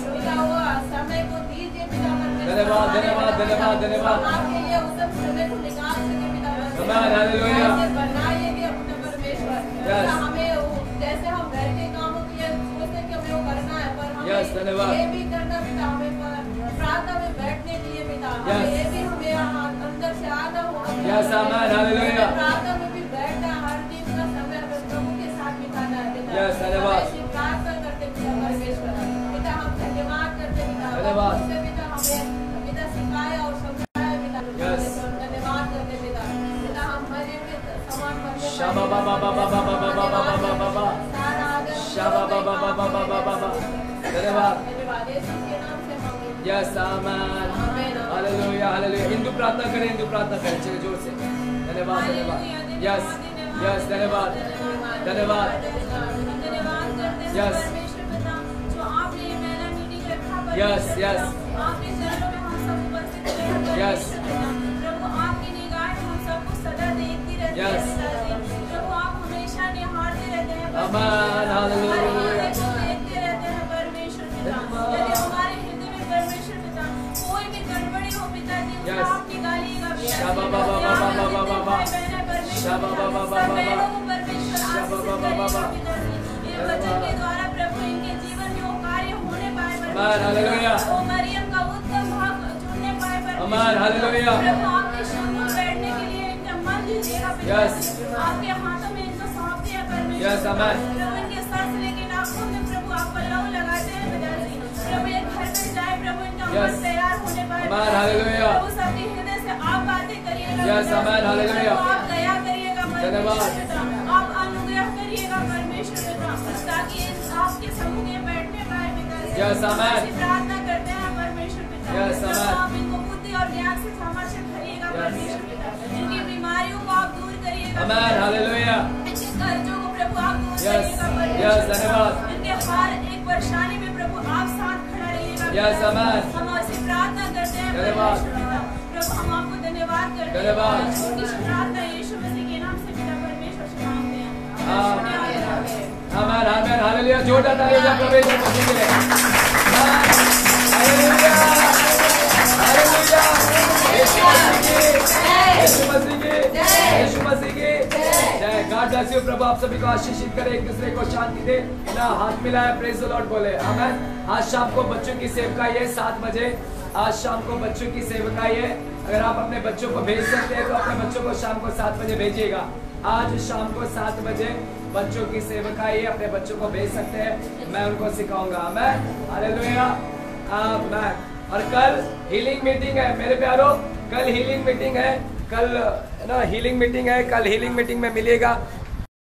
धन्यवाद धन्यवाद धन्यवाद धन्यवाद। Amen. Hallelujah. Yes. जैसे हम घर के कामों की सोचते कि हमें वो करना है, पर हमें Yes, धन्यवाद। ये भी करना पिता, हमें प्रार्थना में बैठने के लिए पिता, Yes. हमें ये भी हमें अंदर से आना होगा। Yes, amen. Hallelujah. प्रार्थना में भी बैठना, हर दिन का समय हमें प्रभु के साथ बिताना है पिता। Yes, धन्यवाद। हमें सिर्फ प्रार्थना करते पिता परमेश्वर। पिता हम धन्यवाद करते पिता, धन्यवाद। उससे पिता हमें पिता सिखाया और समझाया पिता। Yes. धन्यवाद करते पिता। पिता हम मरे में समान बनने Shaba ba ba ba ba ba ba ba ba ba ba ba ba. सारा आदर Shaba ba ba ba ba ba ba ba ba. धन्यवाद। धन्यवाद यीशु के नाम से मांगे। Yes, amen. Hallelujah, hallelujah. Hindu प्रार्थना करें, हिंदू प्रार्थना करें, चलिए जोर से। धन्यवाद धन्यवाद। Yes, yes, धन्यवाद धन्यवाद। धन्यवाद करते हैं Yes. परमेश्वर पिता, जो आपने ये मेरा मीटिंग रखा Yes, yes. आपके चरणों में हम सब उपस्थित रहे हैं Yes. प्रभु, आपकी निगाहें हम सबको सदा देखती रहती Yes. है प्रभु, आप हमेशा निहारते रहते हैं Amen, hallelujah. हर हृदय को देखते रहते हैं परमेश्वर पिता। यदि हमारे हृदय में परमेश्वर पिता कोई भी गड़बड़ी हो पिताजी, उसको Yes. आप निकालिएगा पिता। Shaba ba ba ba ba ba ba ba ba. भाई बहन है परमेश्वर Shaba ba ba ba सब ba बहनों ba. को परमेश्वर Shaba आशीष ba ba ba ba. करिएगा पिताजी। ये वचन के द्वारा प्रभु इनके जीवन में वो कार्य होने पाए Amen, hallelujah. वो मरियम का उत्तम भाग चुनने पाए परमेश्वर। Amen, hallelujah. प्रभु आपके शब्द में बैठने के लिए इनका मन दीजिएगा Yes. पिताजी। आपके हाथों में इनको सौंप दिया परमेश्वर। Yes, amen. प्रभु इनके सर से लेके नाखून में प्रभु आपका लहू लगाते हैं पिताजी। प्रभु ये घर में जाए प्रभु इनका Yes. मन तैयार होने पाए Amen, hallelujah. प्रभु सबके हृदय से आप बातें करिएगा Yes, पिताजी। amen, hallelujah. प्रभु आप दया करिएगा धन्यवाद। परमेश्वर पिता, आप अनुग्रह करिएगा परमेश्वर पिता, ताकि आपके समूह में बैठने पाए पिताजी। Yes, amen. ऐसी प्रार्थना करते हैं परमेश्वर पिता। Yes, प्रभु, amen. आप इनको बुद्धि और ज्ञान से सामर्थ्य भरिएगा Yes. परमेश्वर पिता। इनकी बीमारियों को आप दूर करिएगा Amen, पिताजी। hallelujah. इनके कर्जों को प्रभु आप दूर Yes. करिएगा परमेश्वर Yes, पिता। धन्यवाद। इनके हर एक परेशानी में प्रभु आप साथ खड़ा रहिएगा Yes, पिताजी। amen. हम ऐसी प्रार्थना करते हैं धन्यवाद। परमेश्वर पिता। प्रभु हम आपको धन्यवाद करते हैं। धन्यवाद। छोटी सी प्रार्थना यीशु मसीह के नाम से पिता परमेश्वर से मांगते हैं। Amen, amen, hallelujah. जोरदार तालियां प्रभु यीशु मसीह के लिए। Hallelujah, hallelujah. यीशु मसीह की, यीशु मसीह की, यीशु मसीह की जय। God bless you. प्रभु आप सभी को आशीषित करे, एक दूसरे को शांति दे। ना हाथ मिलाए, प्रेज द लॉर्ड बोले। आमेन। आज शाम को बच्चों की सेवकाई है 7 बजे। आज शाम को बच्चों की सेवकाई है। अगर आप अपने बच्चों को भेज सकते हैं तो अपने बच्चों को शाम को 7 बजे भेजिएगा। आज शाम को 7 बजे बच्चों की सेवकाई है, अपने बच्चों को भेज सकते हैं, मैं उनको सिखाऊंगा। आमेन, हालेलुया, आमेन। और कल हीलिंग मीटिंग है मेरे प्यारों, कल हीलिंग मीटिंग है, कल ना हीलिंग मीटिंग है, कल हीलिंग मीटिंग में मिलिएगा।